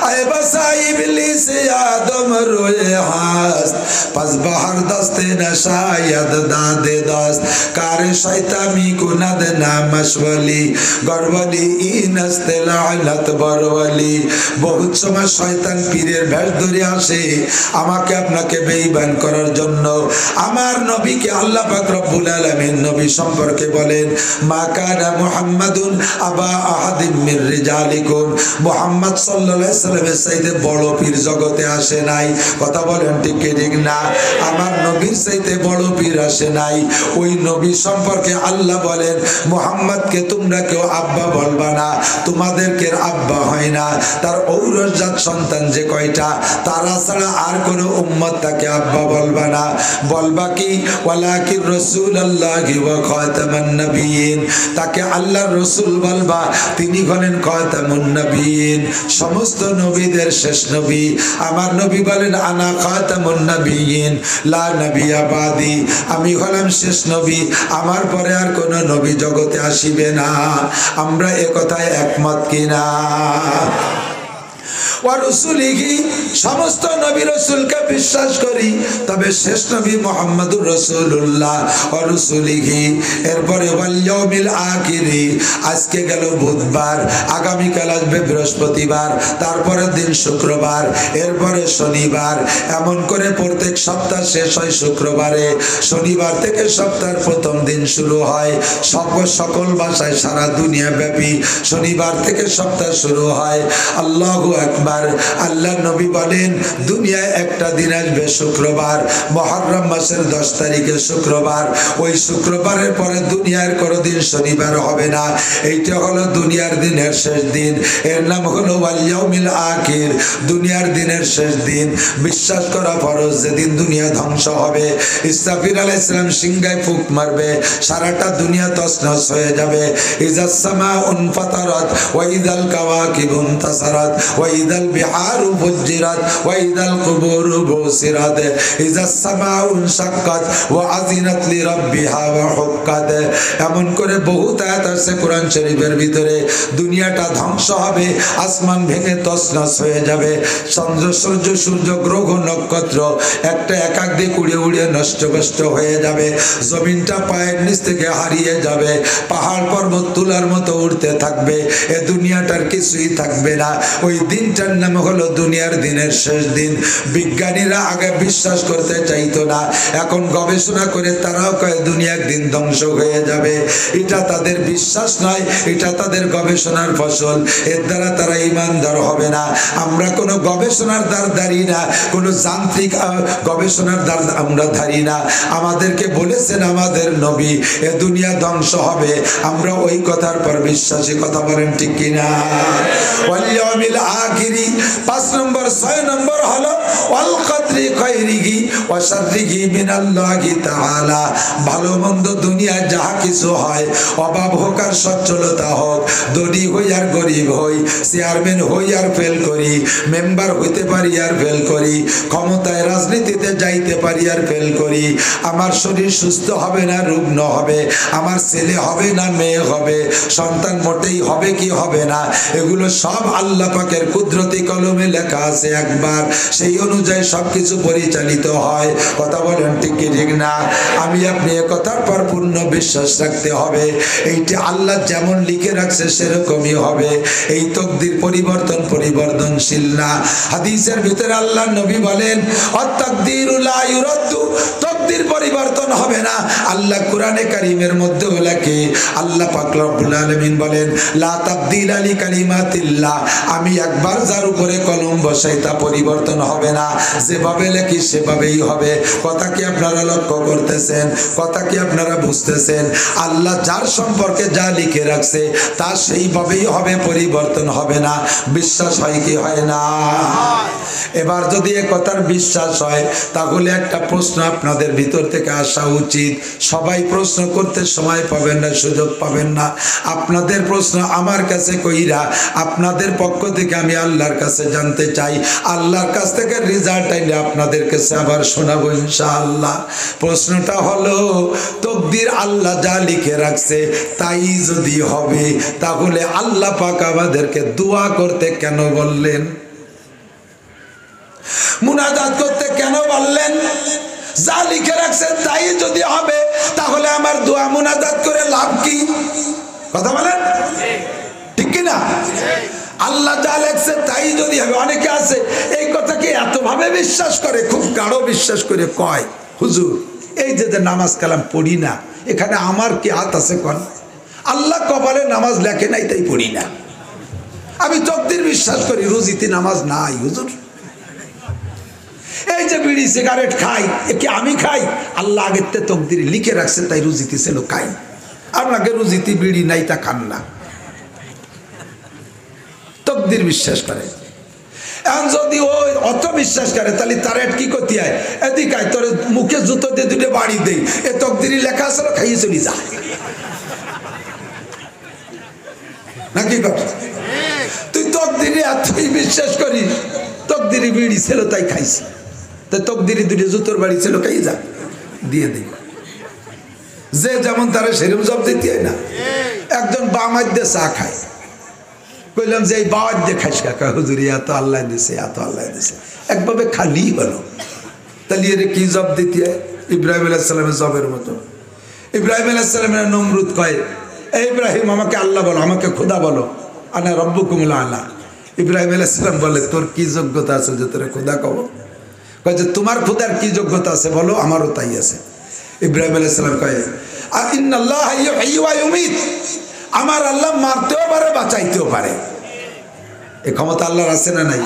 আয় বাসাইব লিসে আদম রোয়ে হাস পাস বাহার দাস্তে না শায়দ দাদে দাস। কারে শয়তানি কুনাদ না মশওয়ালি গরওয়ালি ইনস্তে লানত বরওয়ালি। বহুত সময় শয়তান পীরের ভেষ ধরে আসে আমাকে আপনাকে বেঈমান করার জন্য। আমার নবীকে আল্লাহ পাক রব্বুল আলামিন নবী সম্পর্কে বলেন, মা কানা মুহাম্মাদুন আবা আহাদিম মির রিজালিকুম। মুহাম্মদ সাল্লাল্লাহু আলাইহি সাল্লামের চাইতে বড় পীর জগতে আসে নাই। কথা বলেন ঠিক ঠিক না? আমার নবীর চাইতে বড় পীর আসে নাই। ওই নবী সম্পর্কে আল্লাহ বলেন, মুহাম্মদকে তোমরা কেউ আব্বা বলবা না, তোমাদেরকে আব্বা হয় না। তার ঔরসজাত সন্তান যে কয়টা, তারা ছাড়া আর কোনো উম্মত তাকে আব্বা বলবা না। বলবা কি ওয়ালাকির রাসূলুল্লাহি ওয়া খাতামান নবিয়্যিন। তাকে আল্লাহর রাসূল বলবা, তিনি হলেন খাতামুন নবিয়্যিন, সমস্ত নবীদের শেষ নবী। আমার নবী বলেন আনা খাতামুন নবিয়্যিন লা নবিয়্যা বাদি। আমি হলাম শেষ নবী, আমার পরে আর কোনো নবী জগতে আসিবে না। আমরা এ কথায় একমত কিনা? সমস্ত নবী রাসূলকে বিশ্বাস করি, তবে শেষ নবী মুহাম্মদুর রাসূলুল্লাহ ওয়া রাসূলিহি। এরপরে ওয়াল ইয়াউমিল আখিরি। আজকে গেল বুধবার, আগামী কাল আসবে বৃহস্পতিবার, তারপরের দিন শুক্রবার, এরপরে শনিবার। এমন করে প্রত্যেক সপ্তাহ শেষ হয় শুক্রবারে। শনিবার থেকে সপ্তাহের প্রথম দিন শুরু হয়। সকল ভাষায় সারা দুনিয়া ব্যাপী শনিবার থেকে সপ্তাহ শুরু হয়। আল্লাহু আকবার। আল্লাহ নবী বলেন, দুনিয়ায় একটা দিন আসবে শুক্রবার, মুহররম মাসের 10 তারিখে শুক্রবার। ওই শুক্রবারের পরে দুনিয়ার কোনো দিন শনিবার হবে না। এইটা হলো দুনিয়ার দিনের শেষ দিন। এর নাম হলো ওয়াল ইয়াউমিল আখির, দুনিয়ার দিনের শেষ দিন। বিশ্বাস করা ফরজ, যেদিন দুনিয়া ধ্বংস হবে। ইসরাফিল আলাইহিস সালাম সিংহায় ফুঁক মারবে, সারাটা দুনিয়া তছনছ হয়ে যাবে। ইজাস সামাউন ফাতারাত ওয়া ইদাল কাওয়াকিবু ইনতাসারাত ওয়া ইদাল বিহারু ফুজ্জিরাত ওয়া ইদাল কুবুরু বুসিরাত ইজাস সামাউন শাক্কাত ওয়া আযিনাত লিরাব্বিহা ওয়া হুক্কাত। এমন করে বহুত আয়াত আছে কোরআন শরীফের ভিতরে। দুনিয়াটা ধ্বংস হবে, আসমান ভেঙে তছনছ হয়ে যাবে, চন্দ্র সূর্য গ্রহ নক্ষত্র একটা একাক দিক উড়ে উড়ে নষ্ট হয়ে যাবে, জমিনটা পায়ের নিচ থেকে হারিয়ে যাবে, পাহাড় পর্বত তুলার মতো উঠতে থাকবে, এ দুনিয়াটার কিছুই থাকবে না। ওই দিনটার নাম হলো দুনিয়ার দিনের শেষ দিন। বিজ্ঞানীরা আগে বিশ্বাস করতে চাইতো না, এখন গবেষণা করে তারাও কয় দুনিয়ার দিন ধ্বংস হয়ে যাবে। এটা তাদের বিশ্বাস নয়, এটা তাদের গবেষণার ফসল। এর দ্বারা তারা ঈমানদার হবে না। আমরা কোনো গবেষণার দ্বার ধারি না, কোনো যান্ত্রিক গবেষণার দ্বার আমরা ধারি না। আমাদেরকে বলেছেন আমাদের নবী এ দুনিয়া ধ্বংস হবে, আমরা ওই কথার পর বিশ্বাসী। কথা বলেন ঠিক কিনা? ওয়াল ইয়াউমিল আখির আখিরি। 5 নম্বর 6 নম্বর হলো ওয়াল কদরি খাইরিহি ওয়া শাররিহি মিনাল্লাহি তাআলা। ভালো মন্দ দুনিয়ায় যাহা কিছু হয়, অভাব হোক আর সচ্ছলতা হোক, ধনী হই আর গরিব হই, চেয়ারম্যান হই আর ফেল করি, মেম্বার হইতে পারি আর ফেল করি, ক্ষমতায় রাজনীতিতে যাইতে পারি আর ফেল করি, আমার শরীর সুস্থ হবে না রুগ্ন হবে, আমার ছেলে হবে না মেয়ে হবে, সন্তান মোটেই হবে কি হবে না, এগুলো সব আল্লাহ পাকের কুদরতি কলমে লেখা আছে একবার, সেই অনুযায়ী সবকিছু পরিচালিত হয়। কথা বলেন ঠিক কি ঠিক না? আমি আপনি এ কথার পর পূর্ণ বিশ্বাস রাখতে হবে, এইটা আল্লাহ যেমন লিখে রাখছে সেরকমই হবে। এই তকদির পরিবর্তনশীল না। হাদিসের ভিতরে আল্লাহ নবী বলেন আত-তাকদীরু লা ইউরাদ্দু, তকদির পরিবর্তন হবে না। আল্লাহ কোরআনে কারীমের মধ্যে লেখে, আল্লাহ পাক রব্বুল আলামিন বলেন লা তাবদীলা লিকালিমাতিল্লাহ, আমি একবার যার উপরে কলম বসাই তা পরিবর্তন হবে না, যেভাবে লেখি সেভাবেই হবে। কথা কি আপনারা লক্ষ্য করতেছেন? কথা কি আপনারা বুঝতেছেন? আল্লাহ যার সম্পর্কে যা লিখে রাখছে তা সেইভাবেই হবে, পরিবর্তন হবে না। বিশ্বাস হয় কি হয় না? এবার যদি এ কথার বিশ্বাস হয়, তাহলে একটা প্রশ্ন আপনাদের ভিতর থেকে আসা উচিত। সবাই প্রশ্ন করতে সময় পাবেন না, সুযোগ পাবেন না। আপনাদের প্রশ্ন আমার কাছে কইরা আপনাদের পক্ষ থেকে আমি আল্লাহর কাছে জানতে চাই, আল্লাহর কাছ থেকে রেজাল্ট আইলে আপনাদের কাছে আবার শোনাবো ইনশাআল্লাহ। প্রশ্নটা হলো, তকদির আল্লাহ যা লিখে রাখছে তাই যদি হবে, তাহলে আল্লাহ পাক আমাদেরকে দোয়া করতে কেন বললেন? মুনাজাত করতে কেন বললেন? যা লিখে রাখছে তাই যদি হবে, তাহলে আমার দোয়া মুনাজাত করে লাভ কি? কথা বলেন ঠিক কি না? আল্লাহ যা লেখছে তাই যদি হবে। অনেকে আছে এই কথাকে এতভাবে বিশ্বাস করে, খুব গাঢ় বিশ্বাস করে কয়, হুজুর এই যে নামাজ কালাম পড়ি না, এখানে আমার কি হাত আছে? কোন আল্লাহ কপালে নামাজ লেখে নাই তাই পড়ি না। আমি তকদির বিশ্বাস করি, রুজিতে নামাজ নাই হুজুর। এই যে বিড়ি সিগারেট খাই, এ কি আমি খাই? আল্লাহ আগের তকদির লিখে রাখছে তাই রুজিতে ছিল খাই। আপনাকে রুজিতে বিড়ি নাই তা খান না, তকদির বিশ্বাস করে। এখন যদি ওই অত বিশ্বাস করে, তাহলে তার কি করতে হয়? এদিক আয়, তোর মুখে জুতো দিয়ে দুটো বাড়ি দেই, এ তকদিরই লেখা আছে, খাইয়ে চলি যা নাকি? তুই তকদিরে এতই বিশ্বাস করিস, তকদিরি বিড়ি ছিল তাই খাইছি, তাই তকদিরি দুটো জুতোর বাড়ি ছিল খাই যা, দিয়ে দিই। যে যেমন তারা সেরকম জব দিতে হয় না। একজন বামার দিয়ে চা খায়, কইলাম যে এই বাবার দিয়ে খাইস কাকা? হুজুরি এত আল্লাহ দিছে, এত আল্লাহ দিছে, একভাবে খালি হলো। তাহলে এর কি জব দিতে হয়? ইব্রাহিম আলাইহিস সালামের জবের মতো। ইব্রাহিম আলাইহিস সালামের নমরুদ কয়, এই ইব্রাহিম আমাকে আল্লাহ বলো, আমাকে খোদা বলো, আনা রব্বুকুমুল আলা। ইব্রাহিম আলাইহিস সালাম বলে, তোর কি যোগ্যতা আছে যে তোরে খোদা কব? কয় যে তোমার খোদার কি যোগ্যতা আছে বলো, আমারও তাই আছে। ইব্রাহিম আলাইহিস সালাম কয়, ইন্নাল্লাহা ইউহয়ি ওয়া ইউমীত, আমার আল্লাহ মারতেও পারে বাঁচাইতেও পারে। এই ক্ষমতা আল্লাহর আছে না নাই?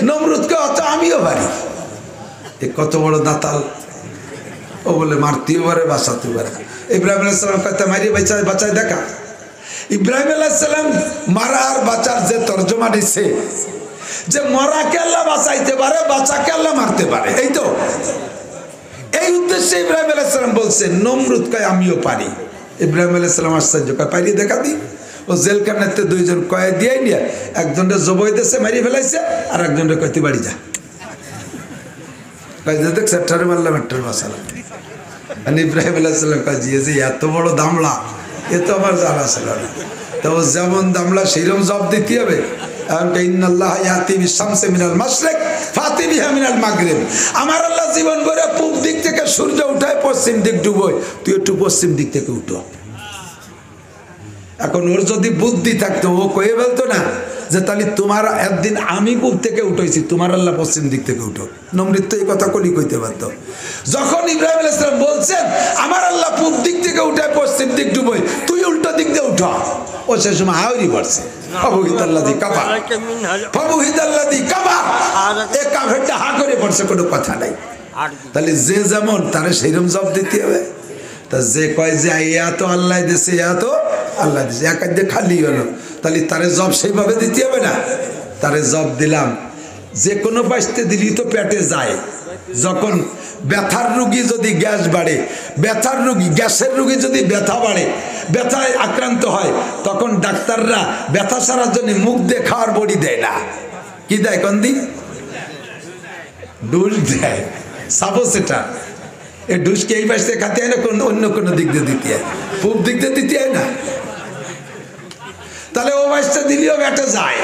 নমরুদকে অত আমিও পারি। এ কত বড় দাতাল! ও বলে মারতেও পারে বাঁচাতেও পারে। ইব্রাহিম আলাইহিস সালাম কয়, মারি বাঁচাই দেখা। ইব্রাহিম আলাইহিস সালাম মারা আর বাঁচার যে তর্জমা দিচ্ছে, যে মরাকে আল্লাহ বাঁচাইতে পারে, বাঁচাকে আল্লাহ মারতে পারে, এই তো এই উদ্দেশ্যে ইব্রাহিম আলাইহিস সালাম বলছেন। নমরুদ কয় আমিও পারি। ইব্রাহিম আলাইহিস সালাম আশ্চর্য, কয় পারি দেখা দি। ও জেলখানাতে দুইজন কয়ে দিয়ে নিয়ে, একজনটা জবই দেশে মারি ফেলাইছে, আর একজনটা কয়তি বাড়ি যা, দেখ সেটারে মারলাম একটার মশালা। ইব্রাহিম আলাইহিস সালাম কয়, যে এত বড় দামলা, এ তো আমার জানা ছিল না। তো যেমন দামলা সেইরকম জব দিতে হবে। আমার আল্লাহ জীবন করে পূব দিক থেকে সূর্য উঠায় পশ্চিম দিক ডুবোয়, তুই একটু পশ্চিম দিক থেকে উঠো। এখন ওর যদি বুদ্ধি থাকতো, ও কয়ে বলতো না যে তাহলে তোমার একদিন আমি পূব থেকে উঠেছি, তোমার আল্লাহ পশ্চিম দিক থেকে উঠো। নমরুদ তো এই কথা কলি কইতে পারতো। যখন ইব্রাহিম আলাইহিস সালাম বলছেন আমার আল্লাহ পূব দিক থেকে উঠায় পশ্চিম দিক ডুবোয়, তুই উল্টো দিক দিয়ে উঠো, ও সে সময় হাওড়ি পড়ছে। করে পড়ছে, কোনো কথা নাই। তাহলে যে যেমন তারা সেইরকম জব দিতে হবে। তা যে কয় যে এত আল্লাহ দিছে, এত আল্লাহ দিছে, এক দিয়ে খালি হলো, তাহলে তারে জব সেইভাবে দিতে হবে না। তারে জব দিলাম, যে কোনো বাঁচতে দিলি তো পেটে যায়। যখন ব্যথার রোগী যদি গ্যাস বাড়ে, ব্যথার রোগী গ্যাসের রোগী যদি ব্যথা বাড়ে, ব্যথায় আক্রান্ত হয়, তখন ডাক্তাররা ব্যথা সারার জন্য মুখ দিয়ে খাওয়ার বড়ি দেয় না, কি দেয় কোন দিন? ডুস দেয়, সাপোসেটার। এই ডুসকে এই পাশে খাতে হয় না, অন্য কোনো দিক দিয়ে দিতে হয়, পূব দিক দিয়ে দিতে হয় না। তাহলে ও বাসটা দিলেও বেটে যায়।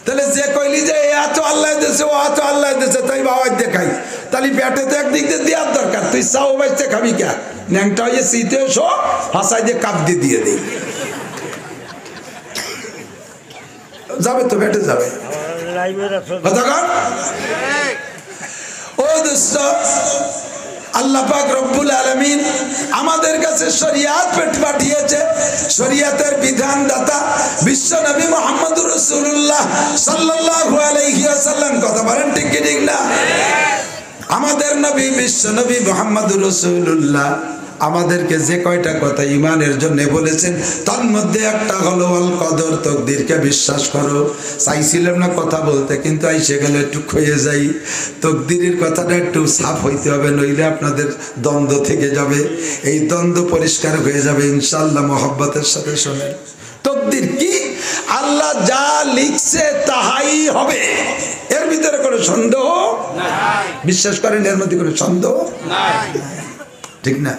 তাহলে যে কইলি যে এত আল্লাহ দিয়েছে, ও এত আল্লাহ দিয়েছে, তাই বাবার দেখাই, তাহলে পেটে তো একদিক দিয়ে দেওয়ার দরকার। তুই চাও বাসতে খাবি কে? ন্যাংটা হয়ে শীতে শো, হাসাই দিয়ে কাপ দিয়ে দিই, যাবে তো পেটে যাবে। ও দোস্ত, আল্লাহ পাক রব্বুল আলামিন আমাদের কাছে শরিয়াত পাঠিয়েছে, শরিয়াতের বিধানদাতা বিশ্ব নবী মুহাম্মদুর রাসূলুল্লাহ সাল্লাল্লাহু আলাইহি ওয়াসাল্লাম। কথা বলেন ঠিক কি ঠিক না? আমাদের নবী বিশ্ব নবী মুহাম্মদুর রাসূলুল্লাহ আমাদেরকে যে কয়টা কথা ইমানের জন্য বলেছেন, তার মধ্যে একটা হলো আল কদর, তকদিরকে বিশ্বাস করো। চাইছিলাম না কথা বলতে, কিন্তু আইসে গেলে একটু ক্ষয়ে যাই। তকদিরের কথাটা একটু সাফ হইতে হবে, নইলে আপনাদের দ্বন্দ্ব থেকে যাবে। এই দ্বন্দ্ব পরিষ্কার হয়ে যাবে ইনশাআল্লাহ মহব্বতের সাথে। শোনেন, তকদির কি? আল্লাহ যা লিখছে তাহাই হবে, এর ভিতরে কোনো সন্দেহ নাই। বিশ্বাস করেন, এর মধ্যে কোনো সন্দেহ নাই, ঠিক না?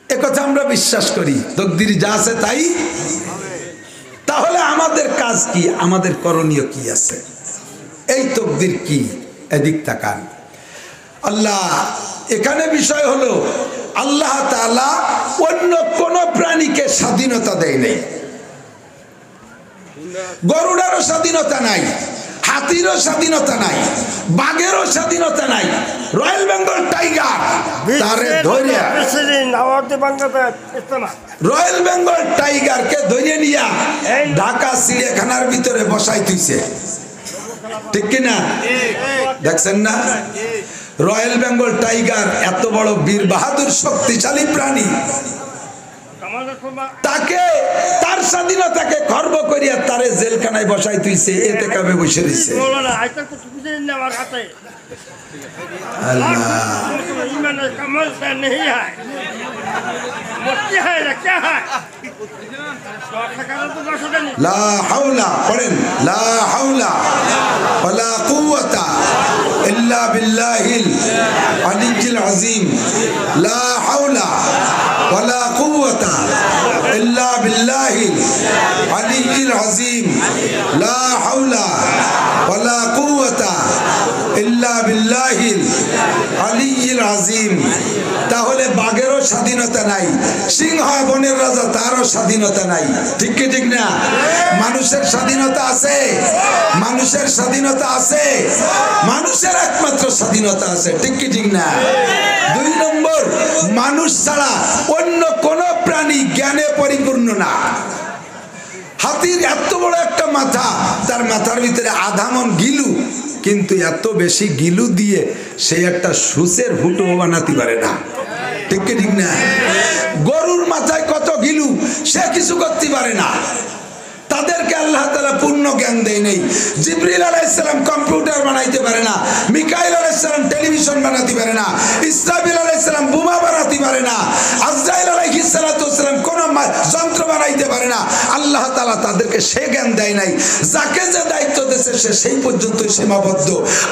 একথা আমরা বিশ্বাস করি, তকদির যা আছে তাই। তাহলে আমাদের কাজ কি, আমাদের করণীয় কি আছে? এই তকদির কি, এদিক তাকান। আল্লাহ এখানে বিষয় হলো, আল্লাহ তাআলা অন্য কোন প্রাণীকে স্বাধীনতা দেয় নাই। গরুড়ারও স্বাধীনতা নাই, হাতিরও স্বাধীনতা নাই, বাঘেরও স্বাধীনতা নাই। রয়্যাল বেঙ্গল টাইগার তারে ধরে, রয়্যাল বেঙ্গল টাইগারকে ধরে নিয়া ঢাকা চিড়িয়াখানার ভিতরে বসাই দিয়েছে, ঠিক কিনা? দেখছেন না? রয়্যাল বেঙ্গল টাইগার এত বড় বীর বাহাদুর শক্তিশালী প্রাণী, তাকে তার স্বাধীনতাকে খর্ব করিয়া তারে জেলখানায় বসাই তুইছে, এতে কাবে বসে দিছে। লা হাওলা, পড়েন, লা হাওলা ওয়ালা কুওয়াতা ইল্লা বিল্লাহিল আলিয়্যিল আযীম। লা হাওলা ওয়ালা কুওয়াতা ইল্লা বিল্লাহিল আলিয়্যিল আযীম। লা হাওলা ওয়ালা কুওয়াতা ইল্লা বিল্লাহিল আলিয়্যিল আযীম। তাহলে বাঘেরও স্বাধীনতা নাই, সিংহ বনের রাজা তারও স্বাধীনতা নাই, ঠিক কি ঠিক না? মানুষের স্বাধীনতা আছে, মানুষের স্বাধীনতা আছে, মানুষের একমাত্র স্বাধীনতা আছে, ঠিক কি ঠিক না? দুই নম্বর, মানুষ ছাড়া অন্য কোন প্রাণী জ্ঞানে পরিপূর্ণ না। হাতির এত বড় একটা মাথা, তার মাথার ভিতরে আধা মন গিলু, কিন্তু এত বেশি গিলু দিয়ে সে একটা সূচের হুটো বানাতে পারে না, ঠিক কি ঠিক না? গরুর মাথায় কত গিলু, সে কিছু করতে পারে না। তাদেরকে আল্লাহ তাআলা পূর্ণ জ্ঞান দেয় নাই। জিবরিল আলাইহিস সালাম কম্পিউটার বানাইতে পারে না, মিকাইল আলাইহিস সালাম টেলিভিশন বানাতে পারে না, ইসরাফিল আলাইহিস সালাম বোমা বানাতে পারে না, আজরাইল আলাইহিস সালাম কোন যন্ত্র বানাইতে পারে না। আল্লাহ তাআলা তাদেরকে সে জ্ঞান দেয় নাই। যাকে যে দায়িত্ব দিয়েছে সে সেই পর্যন্তই সীমাবদ্ধ।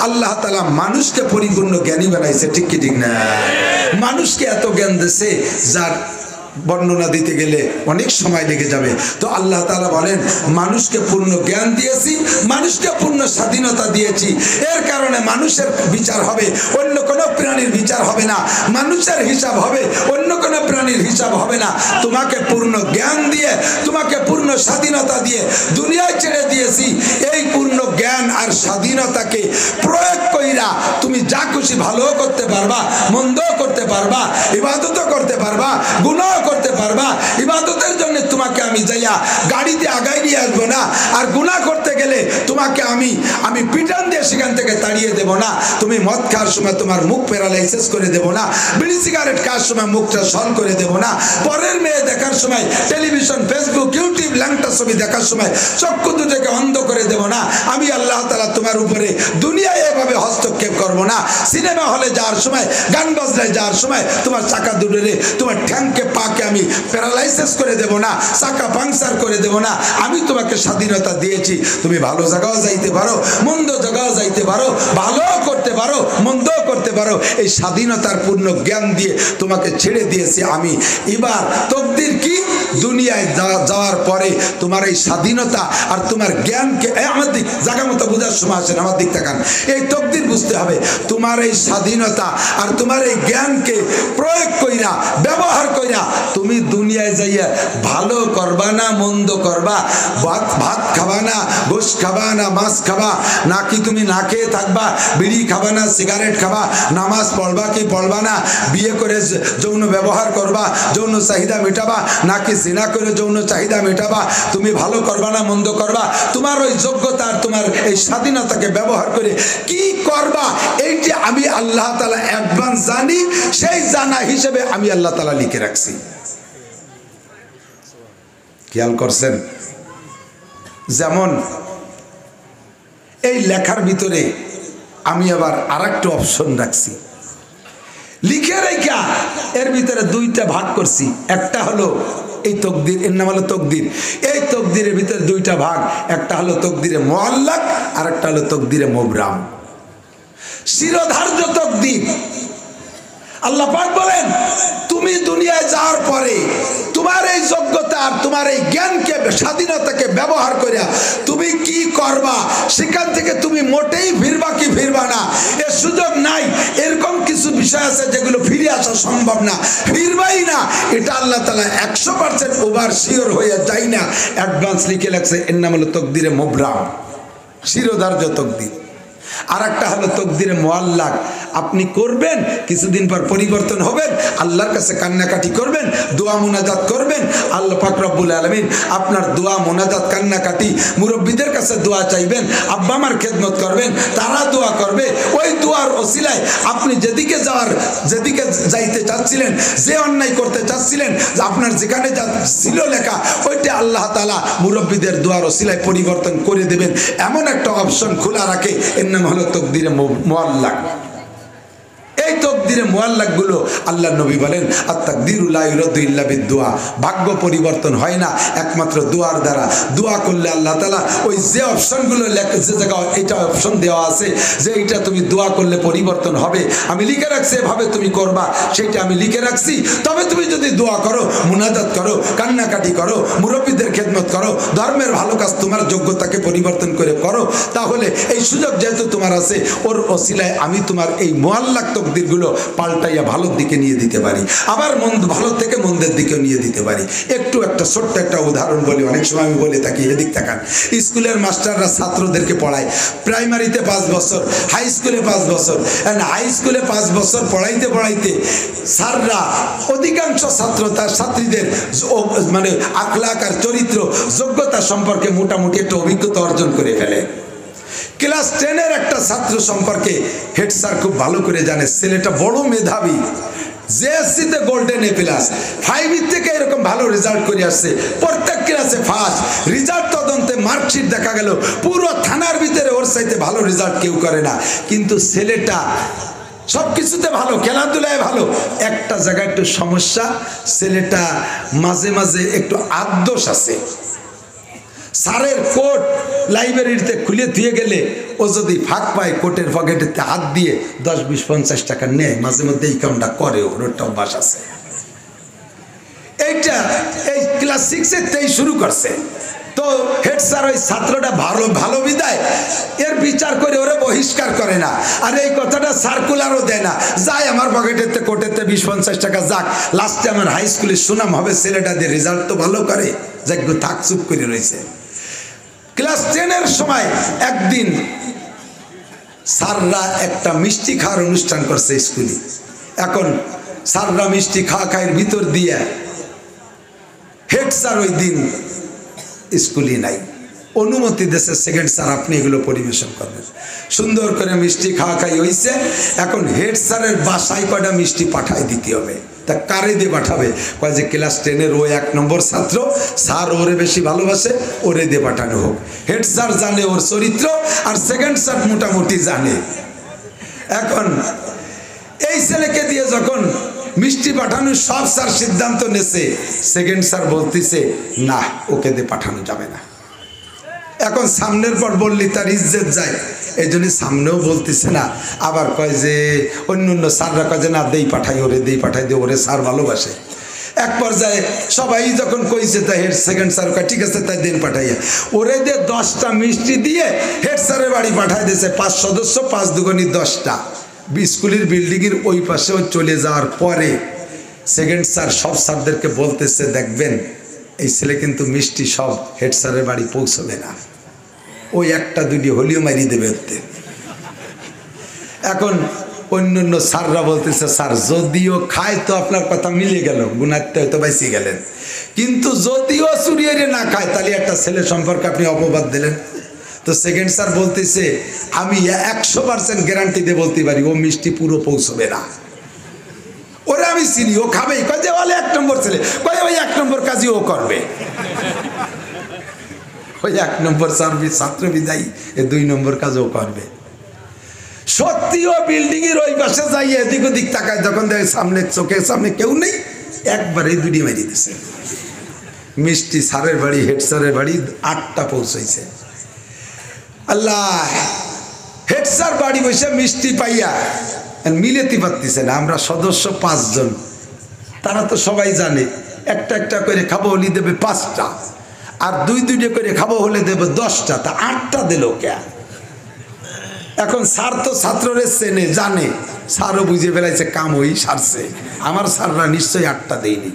আল্লাহ তাআলা মানুষকে পরিপূর্ণ জ্ঞানী বানাইছে, ঠিক কি ঠিক না? মানুষকে এত জ্ঞান দিয়েছে যার বর্ণনা দিতে গেলে অনেক সময় লেগে যাবে। তো আল্লাহ তাআলা বলেন, মানুষকে পূর্ণ জ্ঞান দিয়েছি, মানুষকে পূর্ণ স্বাধীনতা দিয়েছি। এর কারণে মানুষের বিচার হবে, অন্য কোনো প্রাণীর বিচার হবে না। মানুষের হিসাব হবে, অন্য কোনো প্রাণীর হিসাব হবে না। তোমাকে পূর্ণ জ্ঞান দিয়ে, তোমাকে পূর্ণ স্বাধীনতা দিয়ে দুনিয়ায় ছেড়ে দিয়েছি। এই পূর্ণ জ্ঞান আর স্বাধীনতাকে প্রয়োগ কইরা তুমি যা খুশি ভালো করতে পারবা, মন্দও করতে পারবা, ইবাদতও করতে পারবা, গুনাহ করতে পারবা। ইবাদতের জন্য তোমাকে আমি যাইয়া গাড়িতে আগাই নিয়ে আসবো না, আর গুনাহ করতে গেলে তোমাকে আমি পিটান দিয়ে সেখান থেকে তাড়িয়ে দেব না। তুমি মদ খাওয়ার সময় তোমার মুখ প্যারালাইসিস করে দেব না, বিড়ি সিগারেট খাওয়ার সময় মুখটা সল করে দেব না, পরের মেয়ে দেখার সময় টেলিভিশন, ফেসবুক, ইউটিউব, ল্যাংটা ছবি দেখার সময় চক্ষু দুটোকে অন্ধ করে দেব না। আমি আল্লাহ তাআলা তোমার উপরে দুনিয়ায় এভাবে হস্তক্ষেপ করব না। সিনেমা হলে যাওয়ার সময়, গান বাজনায় যাওয়ার সময় তোমার চাকা দুটোরে, তোমার ঠ্যাংকে পাকে আমি প্যারালাইসিস করে দেব না, চাকা পাংচার করে দেব না। আমি তোমাকে স্বাধীনতা দিয়েছি, তুমি ভালো জায়গাও যাইতে পারো, মন্দ জায়গাও যাইতে পারো, ভালো করতে পারো, মন্দ করতে পারো। এই স্বাধীনতার পূর্ণ জ্ঞান দিয়ে তোমাকে ছেড়ে দিয়েছি আমি। এবার তকদির কি? দুনিয়ায় যাওয়ার পরে তোমার এই স্বাধীনতা আর তোমার জ্ঞানকে, আমার দিক জায়গা মতো বোঝার সময় আসেন, আমার দিক তাকান, এই তকদির বুঝতে হবে। তোমার এই স্বাধীনতা আর তোমার এই জ্ঞানকে প্রয়োগ কইরা, ব্যবহার কইরা তুমি দুনিয়ায় যাইয়া ভালো করবা না মন্দ করবা, ভাত খাবা না, গোশ খাবা না, মাছ খাবা, নাকি তুমি না খেয়ে থাকবা, বিড়ি খাবা না, সিগারেট খাবা, নামাজ পড়বা কি পড়বা না, বিয়ে করে যৌন ব্যবহার করবা, যৌন চাহিদা মেটাবা, নাকি জিনা করে যৌন চাহিদা মেটাবা, তুমি ভালো করবা না মন্দ করবা, তোমার ওই যোগ্যতা আর তোমার এই স্বাধীনতাকে ব্যবহার করে কি করবা, এই যে আমি আল্লাহ তাআলা অ্যাডভান্স জানি, সেই জানা হিসেবে আমি আল্লাহ তাআলা লিখে রাখছি। খেয়াল করছেন? যেমন এই লেখার ভিতরে আমি আবার আরেকটা অপশন রাখছি, লিখে রেখা এর ভিতরে দুইটা ভাগ করছি। একটা হলো এই তকদির, এর নাম হলো তকদির। এই তকদিরের ভিতরে দুইটা ভাগ, একটা হলো তকদিরে মুআল্লাক আর একটা হলো তকদিরে মুবরাম। শিরোধার্য তকদির, আল্লাহ পাক বলেন তুমি দুনিয়ায় যাওয়ার পরে তোমার এই যোগ্যতা আর তোমার এই জ্ঞানকে, স্বাধীনতাকে ব্যবহার করে তুমি কি করবা, সেখান থেকে তুমি মোটেই ফিরবা কি ফিরবা না এর সুযোগ নাই। এরকম কিছু বিষয় আছে যেগুলো ফিরে আসা সম্ভব না, ফিরবাই না। এটা আল্লাহ তাআলা 100% ওভার শিওর হয়ে যায় না, অ্যাডভান্স লিখে রাখছে। এর নাম হলো তকদিরে মুবরাম, শিরোধার্য তকদির। আর একটা হলো তকদিরে মুআল্লাক, আপনি করবেন, কিছুদিন পর পরিবর্তন হবেন, আল্লাহর কাছে কান্নাকাটি করবেন, দোয়া মুনাজাত করবেন, আল্লাহ পাক রব্বুল আলামিন আপনার দোয়া মুনাজাত কান্নাকাটি, মুরব্বীদের কাছে দোয়া চাইবেন, আব্বা আমার খেদমত করবেন, তারা দোয়া করবে, ওই দোয়ার ওসিলায় আপনি যেদিকে যাইতে চাচ্ছিলেন, যে অন্যায় করতে চাচ্ছিলেন, আপনার যেখানে ছিল লেখা ওইটা আল্লাহ তাআলা মুরব্বীদের দোয়ার ওসিলায় পরিবর্তন করে দেবেন, এমন একটা অপশন খোলা রাখে। এর নাম হলো তকদিরে মুআল্লাক। এই তকদিরে মুআল্লাক গুলো আল্লাহর নবী বলেন আত-তাকদিরু লা ইউরাদু ইল্লা বিদ-দুআ, ভাগ্য পরিবর্তন হয় না একমাত্র দোয়ার দ্বারা। দোয়া করলে আল্লাহ তাআলা ওই যে অপশনগুলো যে জায়গায় এটা অপশন দেওয়া আছে যে এটা তুমি দোয়া করলে পরিবর্তন হবে, আমি লিখে রাখছি এভাবে তুমি করবা, সেটা আমি লিখে রাখছি। তবে তুমি যদি দোয়া করো, মুনাজাত করো, কান্নাকাটি করো, মুরব্বীদের খেদমত করো, ধর্মের ভালো কাজ তোমার যোগ্যতাকে পরিবর্তন করে করো, তাহলে এই সুযোগ যেহেতু তোমার আছে, ওর ওসিলায় আমি তোমার এই মুআল্লাক তকদিরগুলো পাল্টাইয়া ভালোর দিকে নিয়ে দিতে পারি, আবার ভালো থেকে মন্দের দিকেও নিয়ে দিতে পারি। একটা ছোট্ট একটা উদাহরণ বলি, অনেক সময় আমি বলে থাকি, এদিক তাকান। স্কুলের মাস্টাররা ছাত্রদেরকে পড়ায়, প্রাইমারিতে 5 বছর, হাই স্কুলে 5 বছর, হাই স্কুলে 5 বছর পড়াইতে পড়াইতে স্যাররা অধিকাংশ ছাত্র তার ছাত্রীদের মানে আখলাক আর চরিত্র যোগ্যতা সম্পর্কে মোটামুটি একটা অভিজ্ঞতা অর্জন করে ফেলে। ক্লাস 10-এর একটা ছাত্র সম্পর্কে হেড স্যার খুব ভালো করে জানে, ছেলেটা বড় মেধাবী, জেএসসিতে গোল্ডেন এ প্লাস, 5 থেকে এরকম ভালো রেজাল্ট করে আসছে, প্রত্যেক ক্লাসে ফার্স্ট। রেজাল্ট তদন্তে মার্কশিট দেখা গেল পুরো থানার ভিতরে ওর চাইতে ভালো রেজাল্ট কেউ করে না, কিন্তু ছেলেটা সবকিছুতে ভালো, খেলাধুলায় ভালো, একটা জায়গায় একটু সমস্যা, ছেলেটা মাঝে মাঝে একটু আদোষ আছে। স্যারের কোট লাইব্রেরিতে খুলে দিয়ে গেলে ও যদি ফাঁক পায় কোটের পকেটেতে হাত দিয়ে 10, 20, 50 টাকা নেয়, মাঝে মধ্যে এই কামটা করে, ওর একটা অভ্যাস আছে। এইটা এই ক্লাস 6-এতেই শুরু করছে। তো হেড স্যার ওই ছাত্রটা ভালো বিদায় এর বিচার করে ওরে বহিষ্কার করে না, আর এই কথাটা সার্কুলারও দেয় না, যাই আমার পকেটেতে কোটেতে 20-50 টাকা যাক, লাস্টে আমার হাই স্কুলের সুনাম হবে, ছেলেটা দিয়ে রেজাল্ট তো ভালো করে, যাক থাক চুপ করে রয়েছে। ক্লাস 10-এর সময় একদিন স্যাররা একটা মিষ্টি খাওয়ার অনুষ্ঠান করছে স্কুলে। এখন স্যাররা মিষ্টি খাওয়ার ভিতর দিয়ে হেড স্যার ওই দিন স্কুলই নাই, অনুমতি দেশে সেকেন্ড স্যার আপনি এগুলো পরিবেশন করবেন। সুন্দর করে মিষ্টি খাওয়া খাই হয়েছে। এখন হেড স্যারের বাসায় কয়টা মিষ্টি পাঠাই দিতে হবে। তা কারে দিয়ে পাঠাবে? কয় যে ক্লাস 10-এর ও 1 নম্বর ছাত্র, স্যার ওরে বেশি ভালোবাসে, ওরে দিয়ে পাঠানো হোক। হেড স্যার জানে ওর চরিত্র, আর সেকেন্ড স্যার মোটামুটি জানে। এখন এই ছেলেকে দিয়ে যখন মিষ্টি পাঠানোর সব স্যার সিদ্ধান্ত নেছে, সেকেন্ড স্যার বলতেছে না, ওকে দিয়ে পাঠানো যাবে না। এখন সামনের পর বললি তার ইজ্জত যায়, এই জন্য সামনেও বলতেছে না। আবার কয় যে অন্য অন্য স্যাররা কয় যে না, দেই পাঠাই, ওরে দেই পাঠাই দিয়ে, ওরে স্যার ভালোবাসে। এক পর্যায়ে সবাই যখন কইছে, তাই হেড সেকেন্ড স্যার কয় ঠিক আছে তাই দিন পাঠাইয়া, ওরে দিয়ে 10টা মিষ্টি দিয়ে হেড স্যারের বাড়ি পাঠাই দিয়েছে। 5 সদস্য, 5 দুগুণী 10টা। স্কুলের বিল্ডিংয়ের ওই পাশেও চলে যাওয়ার পরে সেকেন্ড স্যার সব স্যারদেরকে বলতেছে, দেখবেন এই ছেলে কিন্তু মিষ্টি সব হেড স্যারের বাড়ি পৌঁছবে না, ওই 1টা 2টি হলিও মারি দেবে ওতে। এখন অন্য অন্য স্যাররা বলতেছে, স্যার যদিও খায় তো আপনার কথা মিলে গেল, গুণাতে হয়তো বাইসে গেলেন, কিন্তু যদিও চুরিয়ে না খায় তাহলে একটা ছেলে সম্পর্কে আপনি অপবাদ দিলেন। তো সেকেন্ড স্যার বলতেছে, আমি 100% গ্যারান্টি দিয়ে বলতে পারি ও মিষ্টি পুরো পৌঁছবে না, ওরা আমি চিনি, ও খাবেই। কয় যে বলে 1 নম্বর ছেলে, কয় ওই 1 নম্বর কাজই ও করবে, ওই 1 নম্বর ছাত্র বিদায়ী, 2 নম্বর কাজ ও করবে। সত্যিও বিল্ডিং এর ওই পাশে যাই এদিক ওদিক তাকায়, যখন দেখে সামনে চোখের সামনে কেউ নেই, একবারে 2টি মারি দিছে। মিষ্টি স্যারের বাড়ি, হেড স্যারের বাড়ি 8টা পৌঁছাইছে। আল্লাহ, হেড স্যার বাড়ি বসে মিষ্টি পাইয়া মিলেতে পারতেছে না। আমরা সদস্য 5 জন, তারা তো সবাই জানে একটা একটা করে খাবো হলে দেবে 5টা, আর 2-2 করে খাবো হলে দেবে 10টা, তা 8টা দিল কে? এখন স্যার তো ছাত্ররে চেনে জানে, স্যারও বুঝে ফেলাইছে কাম ওই সারছে, আমার স্যাররা নিশ্চয়ই 8টা দেয়নি।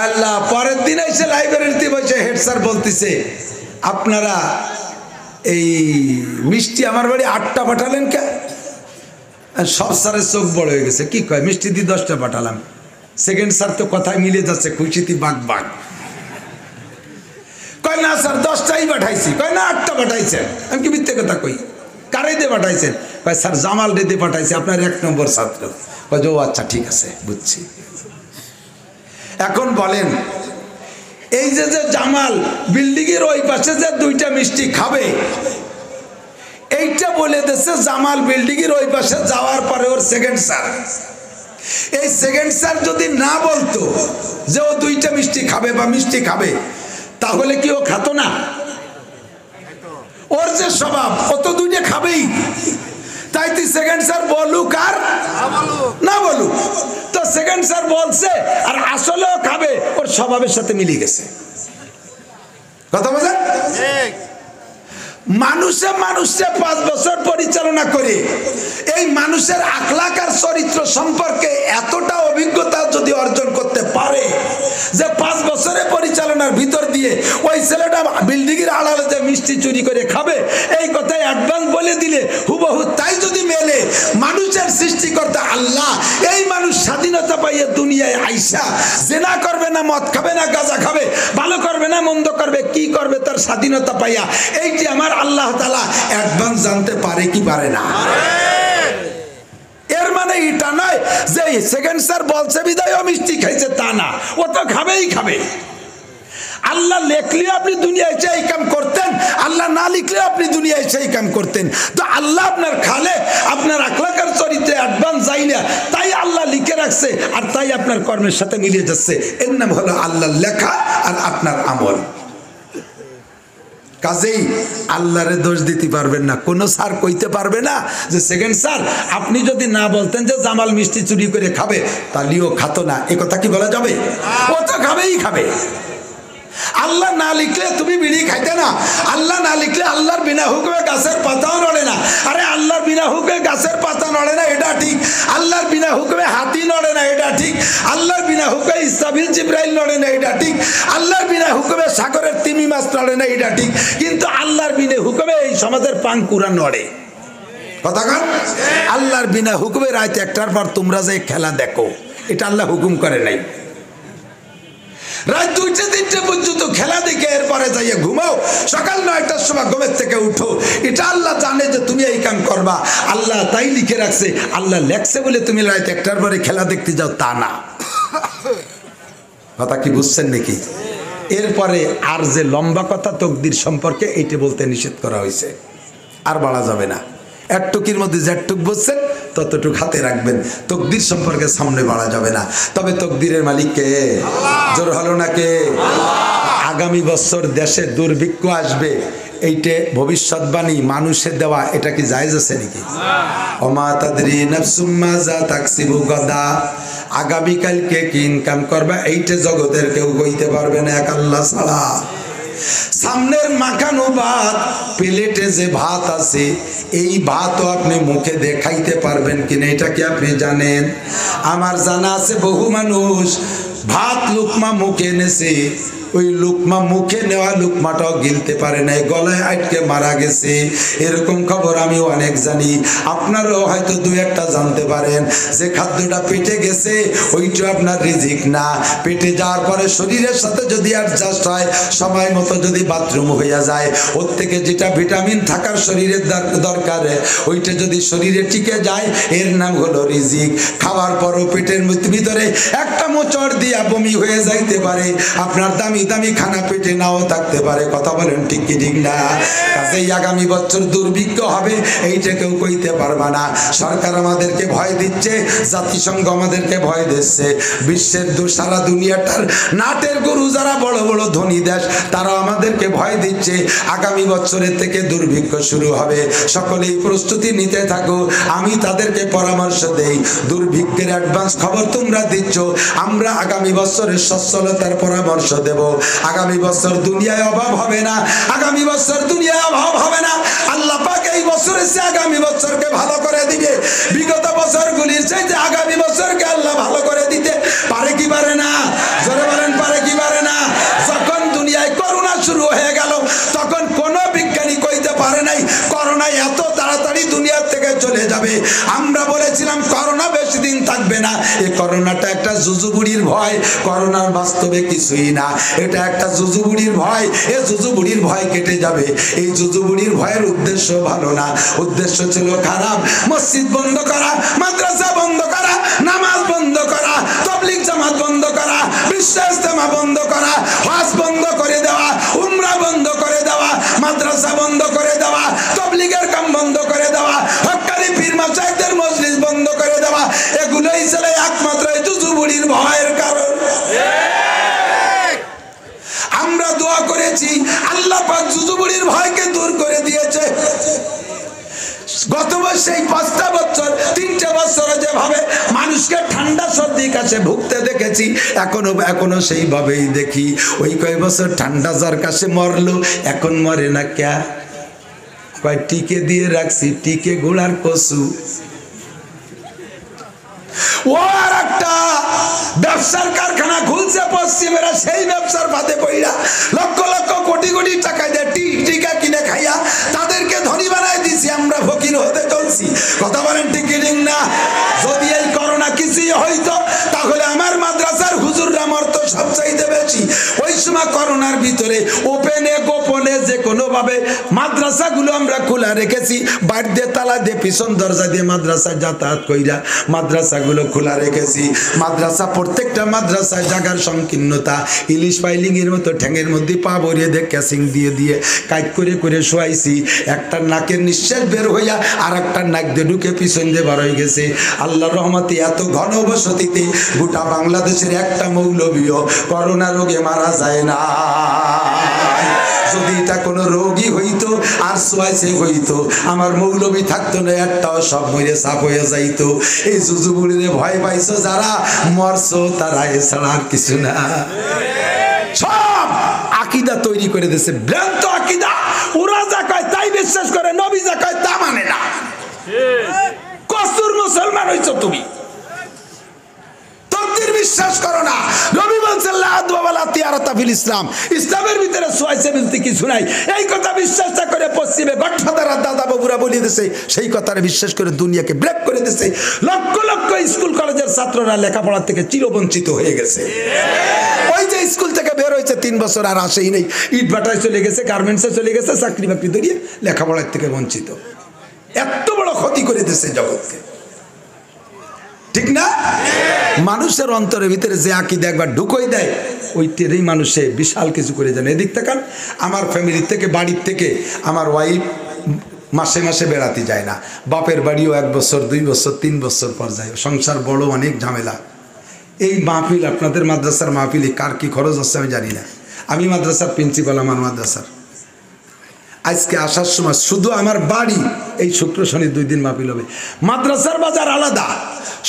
আল্লাহ, পরের দিন এসে লাইব্রেরিতে বসে হেড স্যার বলতেছে, আপনারা এই মিষ্টি আমার বাড়ি 8টা পাঠালেন কে? সব স্যারের চোখ বড় হয়ে গেছে। কি কয়, মিষ্টি দিয়ে 10টা পাঠালাম। সেকেন্ড স্যার তো কথায় মিলে যাচ্ছে, খুশিতে বাঘ বাঘ। কয় না স্যার 10টাই পাঠাইছি। কয় না 8টা পাঠাইছেন। আমি কি মিথ্যে কথা কই? কারে দিয়ে পাঠাইছেন? কয় স্যার জামাল রে দিয়ে পাঠাইছে, আপনার 1 নম্বর ছাত্র। কয় ও আচ্ছা ঠিক আছে, বুঝছি। এখন বলেন, এই যে জামাল বিল্ডিং এর ওই পাশে যে 2টা মিষ্টি খাবে, এইটা বলে দিচ্ছে জামাল বিল্ডিং এর ওই পাশে যাওয়ার পরে ওর সেকেন্ড স্যার। এই সেকেন্ড স্যার যদি না বলতো যে ও 2টা মিষ্টি খাবে বা মিষ্টি খাবে, তাহলে কি ও খাতো না? ওর যে স্বভাব, ও তো 2টা খাবেই। তাই তুই সেকেন্ড স্যার বলুক আর না বলুক, তো সেকেন্ড স্যার বলছে আর আসলেও খাবে, ওর স্বভাবের সাথে মিলে গেছে। কথা বলেন? মানুষে 5 বছর পরিচালনা করে এই মানুষের আখলাক আর চরিত্র সম্পর্কে এতটা অভিজ্ঞতা যদি অর্জন করতে পারে যে 5 বছরের পরিচালনার ভিতর দিয়ে ওই ছেলেটা বিল্ডিং এর আড়ালে যে মিষ্টি চুরি করে খাবে, এই কথাই অ্যাডভান্স বলে দিলে হুবহু তাই যদি মেলে, মানুষের সৃষ্টিকর্তা আল্লাহ এই মানুষ স্বাধীনতা পাইয়ে দুনিয়ায় আইসা জেনা করবে না, মদ খাবে না, গাঁজা খাবে, ভালো করবে না, মন্দ করবে, কি করবে তার স্বাধীনতা পাইয়া, এইটি আমার আল্লাহ তাআলা অ্যাডভান্স জানতে পারে কি পারে না? এর মানে এটা নয় যে সেকেন্ড স্যার বলছে বিদায় ও মিষ্টি খাইছে, তা না, ও তো খাবেই খাবে। আল্লাহ লিখলেও আপনি দুনিয়ায় সেই কাম করতেন, আল্লাহ না লিখলেও আপনি দুনিয়ায় সেই কাম করতেন। তো আল্লাহ আপনার খালে, আপনার আখলাকের চরিত্রে অ্যাডভান্স যাই না, তাই আল্লাহ লিখে রাখছে, আর তাই আপনার কর্মের সাথে মিলিয়ে যাচ্ছে। এর নাম হলো আল্লাহর লেখা আর আপনার আমল। কাজেই আল্লাহরে দোষ দিতে পারবেন না, কোনো স্যার কইতে পারবে না যে সেকেন্ড স্যার আপনি যদি না বলতেন যে জামাল মিষ্টি চুরি করে খাবে, তাহলেও খাতো না, এ কথা কি বলা যাবে? ও তো খাবেই খাবে। আল্লাহ না লিখলে তুমি বিড়ি খাইতে না, আল্লাহ না লিখলে আল্লাহর বিনা হুকুমে গাছের পাতাও নড়ে না। আরে আল্লাহর বিনা হুকুমে গাছের পাতা নড়ে না, এটা ঠিক। আল্লাহর বিনা হুকুমে হাতি নড়ে না, এটা ঠিক। আল্লাহর বিনা হুকুমে ইসরাফিল জিবরাইল নড়ে না, এটা ঠিক। আল্লাহর বিনা হুকুমে সাগরের তিমি মাছ নড়ে না, এটা ঠিক। কিন্তু আল্লাহর বিনা হুকুমে এই সমাজের পাঙ্কুরা নড়ে। কথা কন? আল্লাহর বিনা হুকুমে রাত 1টার পর তোমরা যে খেলা দেখো, এটা আল্লাহ হুকুম করে নাই। রাত 2টা 3টে পর্যন্ত খেলা দেখে এরপরে যাইয়ে ঘুমাও, সকাল 9টার সময় ঘুমের থেকে উঠো। এটা আল্লাহ জানে যে তুমি এই কাম করবা, আল্লাহ তাই লিখে রাখছে। আল্লাহ লেখছে বলে তুমি রাত 1টার পরে খেলা দেখতে যাও তা না। কথা কি বুঝছেন নাকি? এরপরে আর যে লম্বা কথা তকদির সম্পর্কে এইটা বলতে নিষেধ করা হয়েছে, আর বলা যাবে না। একটুকির মধ্যে যেটুক বলছেন ততটুক হাতে রাখবেন, তকদির সম্পর্কে সামনে বাড়া যাবে না। তবে তকদিরের মালিক কে? জোর হলো না কে? আগামী বছর দেশে দুর্ভিক্ষ আসবে, এইটা ভবিষ্যৎবাণী মানুষের দেওয়া, এটা কি জায়েজ আছে নাকি? ওমা তাদরি নাফসুম মাযা তাকসিবু গাদা, আগামীকালকে কি ইনকাম করবা এইটা জগতের কেউ কইতে পারবে না এক আল্লাহ ছাড়া। সামনের মাখানো ভাত, প্লেটে যে ভাত আছে এই ভাতও আপনি মুখে দেখাইতে পারবেন কিনা এটা কি আপনি জানেন? আমার জানা আছে বহু মানুষ ভাত লুকমা মুখে এনেছে, ওই লুকমা মুখে নেওয়া লুকমাটাও গিলতে পারে নাই, গলায় আটকে মারা গেছে। এরকম খবর আমি অনেক জানি, আপনারাও হয়তো 2-1টা জানতে পারেন। যে খাদ্যটা পেটে গেছে ওইটা আপনার রিজিক না, পেটে যাওয়ার পরে শরীরের সাথে যদি অ্যাডজাস্ট হয়, সময় মতো যদি বাথরুম হইয়া যায়, ওর থেকে যেটা ভিটামিন থাকার শরীরের দরকার ওইটা যদি শরীরে টিকে যায়, এর নাম হলো রিজিক। খাওয়ার পরও পেটের ভিতরে একটা মোচড় দিয়া বমি হয়ে যাইতে পারে, আপনার দামি দামি খানা পেটে নাও থাকতে পারে। কথা বলেন ঠিক কি ঠিক না? কাজেই আগামী বছর দুর্ভিক্ষ হবে এইটা কেউ কইতে পারবে না। সরকার আমাদেরকে ভয় দিচ্ছে, জাতিসংঘ আমাদেরকে ভয় দিচ্ছে, বিশ্বের সারা দুনিয়াটার নাটের গরু যারা বড় বড় ধনী দেশ তারা আমাদেরকে ভয় দিচ্ছে আগামী বছরের থেকে দুর্ভিক্ষ শুরু হবে। সকলেই প্রস্তুতি নিতে থাকো। আমি তাদেরকে পরামর্শ দেই, দুর্ভিক্ষের অ্যাডভান্স খবর তোমরা দিচ্ছ, আমরা আগামী বছরের সচ্ছলতার পরামর্শ দেব। আগামী বছর দুনিয়ায় অভাব হবে না, আগামী বছর দুনিয়ায় অভাব হবে না। আল্লাহ পাক এই বছরের চেয়ে আগামী বছরকে ভালো করে দিবে। বিগত বছরগুলির চাইতে আগামী বছরকে আল্লাহ ভালো করে দিতে পারে কি পারে না? জোরে বলেন পারে কি পারে না? যখন দুনিয়ায় করোনা শুরু হয়ে গেল তখন কোন বিজ্ঞানী কইতে পারে নাই করোনা এত তাড়াতাড়ি দুনিয়ার থেকে চলে যাবে। আমরা বলেছিলাম করোনা বেশি দিন থাকবে না। এই করোনাটা একটা জুজুবুড়ির ভয়, করোনার বাস্তবে কিছুই না, এটা একটা জুজুবুড়ির ভয়। এই জুজুবুড়ির ভয় কেটে যাবে। এই জুজুবুড়ির ভয়ের উদ্দেশ্য ভালো না, উদ্দেশ্য ছিল খারাপ। মসজিদ বন্ধ করা, মাদ্রাসা বন্ধ করা, নামাজ বন্ধ করা, তাবলীগ জামাত বন্ধ করা, বিশ্ব ইজতেমা বন্ধ করা, হজ বন্ধ করে দেওয়া, উমরা বন্ধ করে দেওয়া, মাদ্রাসা বন্ধ করে দেওয়া, তাবলীগের কাম বন্ধ করে দেওয়া, হক্কানি পীর মাশায়েখদের মজলিস বন্ধ করে দেওয়া, এগুলোই ছিল একমাত্র এই জুজুবুড়ির ভয়ের কারণ। আমরা দোয়া করেছি, আল্লাহ পাক জুজুবুড়ির ভয়কে দূর করে দিয়েছে। গত বছর এই 5টা বছর 3টে বছরে যেভাবে মানুষকে ঠান্ডা সর্দি কাছে ভুগতে দেখেছি, এখনো সেইভাবেই দেখি। ওই কয়েক বছর ঠান্ডা জ্বর কাছে মরলো, এখন মরে না ক্যা? কয় টিকে দিয়ে রাখছি, টিকে গোড়ার কচু। ও আর একটা ব্যবসার কারখানা খুলছে পশ্চিমেরা, সেই ব্যবসার ফাঁদে পড়া লক্ষ লক্ষ কোটি কোটি টাকা দিয়ে টিকা কিনে খাইয়া তাদেরকে ধনী বানাই দিছি, আমরা ফকির হতে চলছি। কথা বলেন ঠিক না? যদি এই করোনা কিছুই হইতো তাহলে আমার মাদ্রাসার হুজুররা মরতো সবচাইতে বেশি। ওই সময় করোনার ভিতরে ওপেনে গোপনে যে কোনো ভাবে মাদ্রাসাগুলো আমরা খোলা রেখেছি, বাইরে দিয়ে তালা দিয়ে পিছন দরজা দিয়ে মাদ্রাসা যাতায়াত কইরা মাদ্রাসাগুলো খোলা রেখেছি। মাদ্রাসা প্রত্যেকটা মাদ্রাসায় জায়গার সংকীর্ণতা, ইলিশ পাইলিং এর মতো ঠ্যাঙের মধ্যে পা ভরিয়ে দিয়ে ক্যাসিং দিয়ে দিয়ে কাজ করে করে শোয়াইছি। একটা নাকের নিঃশ্বাস বের হইয়া আর একটা নাক দিয়ে ঢুকে পিছন দিয়ে বার হয়ে গেছে। আল্লাহর রহমতে এত ঘনবসতিতে গোটা বাংলাদেশের একটা মৌলবীও করোনা রোগে মারা যায় না। যদি এটা কোনো রোগী হইতো আর সোয়াইছে হইতো, আমার মৌলবী থাকতো না, একটাও সব মরে সাফ হয়ে যাইতো। এই জুজুবুড়িরে ভয় পাইছো যারা, মরছো তারা, এছাড়া আর কিছু না। সব আকীদা তৈরি করে দিয়েছে, ভ্রান্ত আকীদা। ওরা যা কয় তাই বিশ্বাস করে, নবী যা কয় তা মানে না। কসুর মুসলমান হইছো তুমি, তকদির বিশ্বাস করো না। নবী বলছেন লা আদওয়া ওয়ালা তিয়ারাতা ফিল ফিল ইসলাম, ইসলামের ভিতরে সোয়াইছে বলতে কিছু নাই। এই কথা বিশ্বাস না করে পশ্চিমে গডফাদার দাদা বাবুরা বলিয়ে দিয়েছে, সেই কথাটা বিশ্বাস করে দুনিয়াকে ব্রেক করে দিয়েছে। লক্ষ লক্ষ স্কুল কলেজের ছাত্ররা লেখাপড়া থেকে চিরবঞ্চিত হয়ে গেছে। ওই যে স্কুল থেকে বের হয়েছে 3 বছর আর আসেই নেই, ইট ভাটায় চলে গেছে, গার্মেন্টসে চলে গেছে, চাকরি বাকরি ধরিয়ে লেখাপড়ার থেকে বঞ্চিত। এত বড় ক্ষতি করে দিয়েছে জগৎকে, ঠিক না? মানুষের অন্তরের ভিতরে যে আকীদা একবার ঢুকই দেয়, ওইটারই মানুষে বিশাল কিছু করে জানে। এদিক তাকান, আমার ফ্যামিলির থেকে, বাড়ির থেকে আমার ওয়াইফ মাসে মাসে বেড়াতে যায় না, বাপের বাড়িও 1 বছর 2 বছর 3 বছর পর যায়। সংসার বড় অনেক ঝামেলা। এই মাহফিল, আপনাদের মাদ্রাসার মাহফিলে কার কি খরচ আছে আমি জানি না। আমি মাদ্রাসার প্রিন্সিপাল, আমার মাদ্রাসার আজকে আসার সময় শুধু আমার বাড়ি, এই শুক্র শনি 2 দিন মাহফিল হবে, মাদ্রাসার বাজার আলাদা,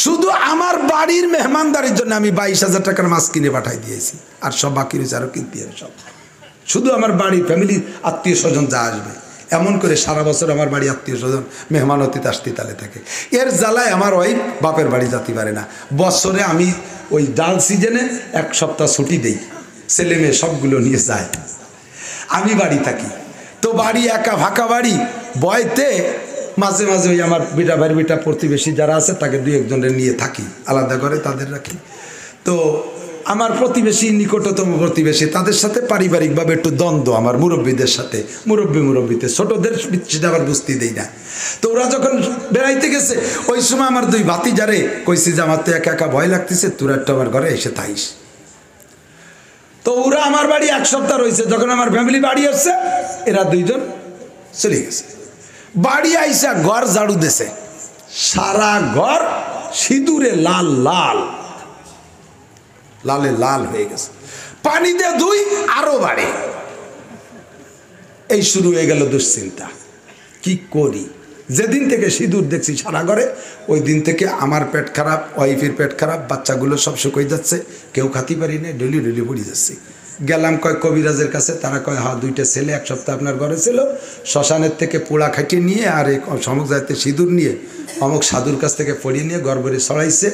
শুধু আমার বাড়ির মেহমানদারির জন্য আমি 22,000 টাকার মাছ কিনে পাঠাই দিয়েছি। আর সব বাকি রয়েছে, আরও কিনতে হবে সব। শুধু আমার বাড়ি, ফ্যামিলি, আত্মীয় স্বজন যা আসবে, এমন করে সারা বছর আমার বাড়ি আত্মীয় স্বজন মেহমান অতীত আসতে তালে থাকে। এর জ্বালায় আমার ওই বাপের বাড়ি যেতে পারে না। বছরে আমি ওই ডাল সিজনে 1 সপ্তাহ ছুটি দেই, ছেলে মেয়ে সবগুলো নিয়ে যায়, আমি বাড়ি থাকি। তো বাড়ি একা, ফাঁকা বাড়ি, বয়তে মাঝে মাঝে ওই আমার বিটা ভাইয়ের বিটা প্রতিবেশী যারা আছে তাকে 2-1 জনের নিয়ে থাকি, আলাদা করে তাদের রাখি। তো আমার প্রতিবেশী, নিকটতম প্রতিবেশী, তাদের সাথে পারিবারিকভাবে একটু দ্বন্দ্ব আমার মুরব্বীদের সাথে, মুরব্বীতে ছোটদের সেটা আবার বুঝতে দেই না। তো ওরা যখন বেড়াইতে গেছে, ওই সময় আমার 2 ভাতিজারে কইছি যে আমার তো একা একা ভয় লাগতেছে, তোরা একটু আমার ঘরে এসে থাইস। তো ওরা আমার বাড়ি 1 সপ্তাহ রয়েছে। যখন আমার ফ্যামিলি বাড়ি আসছে, এরা 2 জন চলে গেছে। বাড়ি আইসা ঘর ঝাড়ু দিছে, সারা ঘর সিঁদুরে লাল লাল, লালে লাল হয়ে গেছে। পানি দিয়ে ধুই, আরো বাড়ে। এই শুরু হয়ে গেল দুশ্চিন্তা, কি করি। যেদিন থেকে সিঁদুর দেখছি সারা ঘরে, ওই দিন থেকে আমার পেট খারাপ, ওয়াইফের পেট খারাপ, বাচ্চাগুলো সব শুকিয়ে যাচ্ছে, কেউ খাতি পারি না, ডেলি ডেলি পড়ে যাচ্ছে। গেলাম কয় কবিরাজের কাছে, তারা কয় হ্যাঁ 2টা ছেলে 1 সপ্তাহ আপনার ঘরে ছিল, শ্মশানের থেকে পোড়া খাটিয়ে নিয়ে আর সমক যাইতে সিঁদুর নিয়ে অমুক সাধুর কাছ থেকে পড়িয়ে নিয়ে গড়বড়ে ছড়াইছে,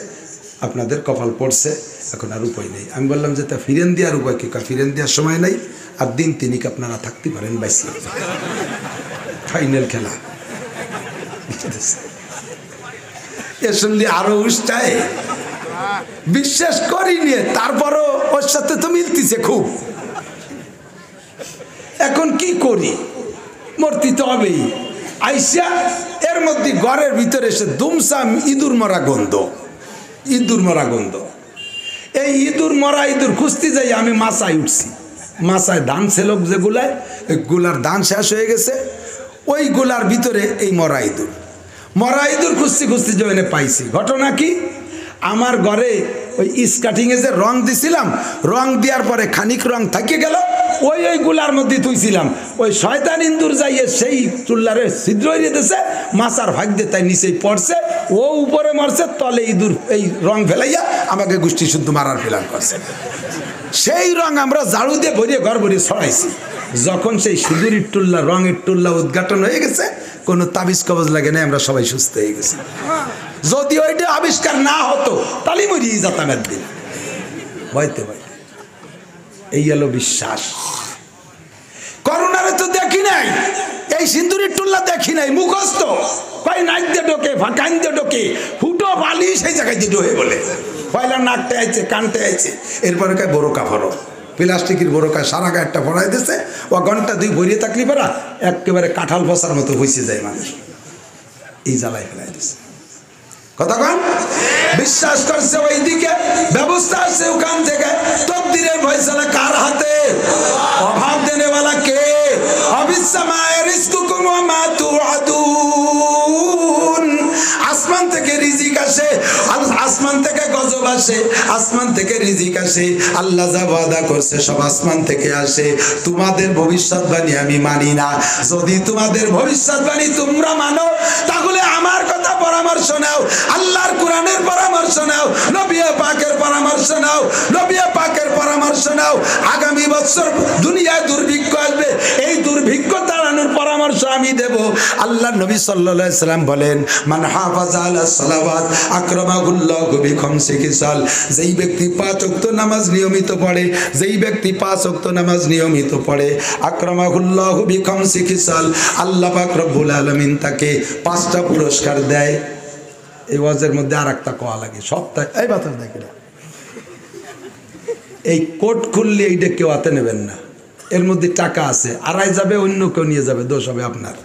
আপনাদের কপাল পড়ছে, এখন আর উপায় নেই। আমি বললাম যে তা ফিরেন দেওয়ার উপায় কি? ফিরেন দেওয়ার সময় নাই, আর 2-3 আপনারা থাকতে পারেন, বাইসে ফাইনাল খেলা। এ শুনলি আরো উৎসাহে বিশ্বাস করি নিয়ে, তারপরও ওর সাথে তো মিলতিছে খুব। এখন কি করি, মরতে তো হবেই। আইসা এর মধ্যে ঘরের ভিতরে এসে দুমসাম ইঁদুর মরা গন্ধ, ইঁদুর মরা গন্ধ। এই ইঁদুর মরা ইঁদুর খুঁজতে যাই আমি মাছায় উঠছি। মাছায় ধান ছিল যেগুলায়, ওই গুলার ধান শেষ হয়ে গেছে, ওই গুলার ভিতরে এই মরা ইঁদুর। মরা ইঁদুর খুঁজতে খুঁজতে জয়েনে পাইছি। ঘটনা কি, আমার ঘরে ওই স্কাটিংয়ে যে রং দিছিলাম, রং দেওয়ার পরে খানিক রং থাকিয়ে গেল, ওই গুলার মধ্যে তুইছিলাম। ওই শয়তান ইঁদুর যাইয়ে সেই চুল্লারে ছিদ্র হয়ে দিয়েছে, মাছার ভাগ দিয়ে তাই নিচেই পড়ছে, ও উপরে মরছে, তলে ইঁদুর এই রং ফেলাইয়া আমাকে গোষ্ঠী শুদ্ধ মারার প্ল্যান করছে। সেই রং আমরা ঝাড়ু দিয়ে ভরিয়ে ঘর ভরিয়ে ছড়াইছি। যখন সেই সিঁদুরের টুল্লা, রঙের টুল্লা উদ্ঘাটন হয়ে গেছে, কোনো তাবিজ কবজ লাগে না, আমরা সবাই সুস্থ হয়ে গেছি। যদি ওইটা আবিষ্কার না হতো তাহলে মরিয়ে যেতাম একদিন, ভয়তে ভয়তে। এই হলো বিশ্বাস। করোনারে তো দেখি নাই, এই সিঁদুরের টুল্লা দেখি নাই, মুখস্থ কয় নাক দিয়ে ঢোকে, কান দিয়ে ঢোকে, ফুটো বালি সেই জায়গায় দিয়ে ঢোকে বলে, পয়লা নাকটা আছে, কানটা আছে, এরপরে কয় বোরকা ফরো, প্লাস্টিকের বোরকা সারা গায়েরটা ভরাই দিয়েছে। ও ঘন্টা 2 ভরিয়ে থাকলি পারা একেবারে কাঁঠাল ফসার মতো হয়েছে যায় মানুষ, এই জ্বালায় ফেলাই দিচ্ছে। কথা কন, বিশ্বাস করছে ওইদিকে, ব্যবস্থা আছে ওখান থেকে। তকদিরের ফয়সালা কার হাতে? অভাব দেনেওয়ালা কে? আবিসসামায়ে রিজকুকুম ওয়া মা তুআদুন। আসমান থেকে রিজিক আসে, আসমান থেকে গজব আসে, আসমান থেকে রিজিক আসে। আল্লাহ যা ওয়াদা করছে সব আসমান থেকে আসে। তোমাদের ভবিষ্যৎবাণী আমি মানি না। যদি তোমাদের ভবিষ্যৎবাণী তোমরা মানো, তাহলে আমার কথা পরামর্শ নাও, আল্লাহর কোরআনের পরামর্শ নাও, নবী পাকের পরামর্শ নাও, নবী পাকের পরামর্শ নাও। আগামী বছর দুনিয়ায় দুর্ভিক্ষ আসবে, এই দুর্ভিক্ষ তাড়ানোর পরামর্শ পরামর্শ আমি দেব। আল্লাহ নবী সাল্লাল্লাহু আলাইহি সাল্লাম বলেন, মান হাফাযা আলা সালাওয়াত আকরামাহুল্লাহু বিখামসি খিসাল। যেই ব্যক্তি 5 ওয়াক্ত নামাজ নিয়মিত পড়ে, যেই ব্যক্তি 5 ওয়াক্ত নামাজ নিয়মিত পড়ে, আকরামাহুল্লাহু বিখামসি খিসাল, আল্লাহ পাক রব্বুল আলামিন তাকে 5টা পুরস্কার দেয়। এই ওয়াজের মধ্যে আরেকটা কোয়া লাগে, সপ্তাহে এই বাতাস দেখি না, এই কোট খুললে এইটা কেউ হাতে নেবেন না, এর মধ্যে টাকা আছে, আড়াই যাবে, অন্য কেউ নিয়ে যাবে, দোষ হবে আপনার।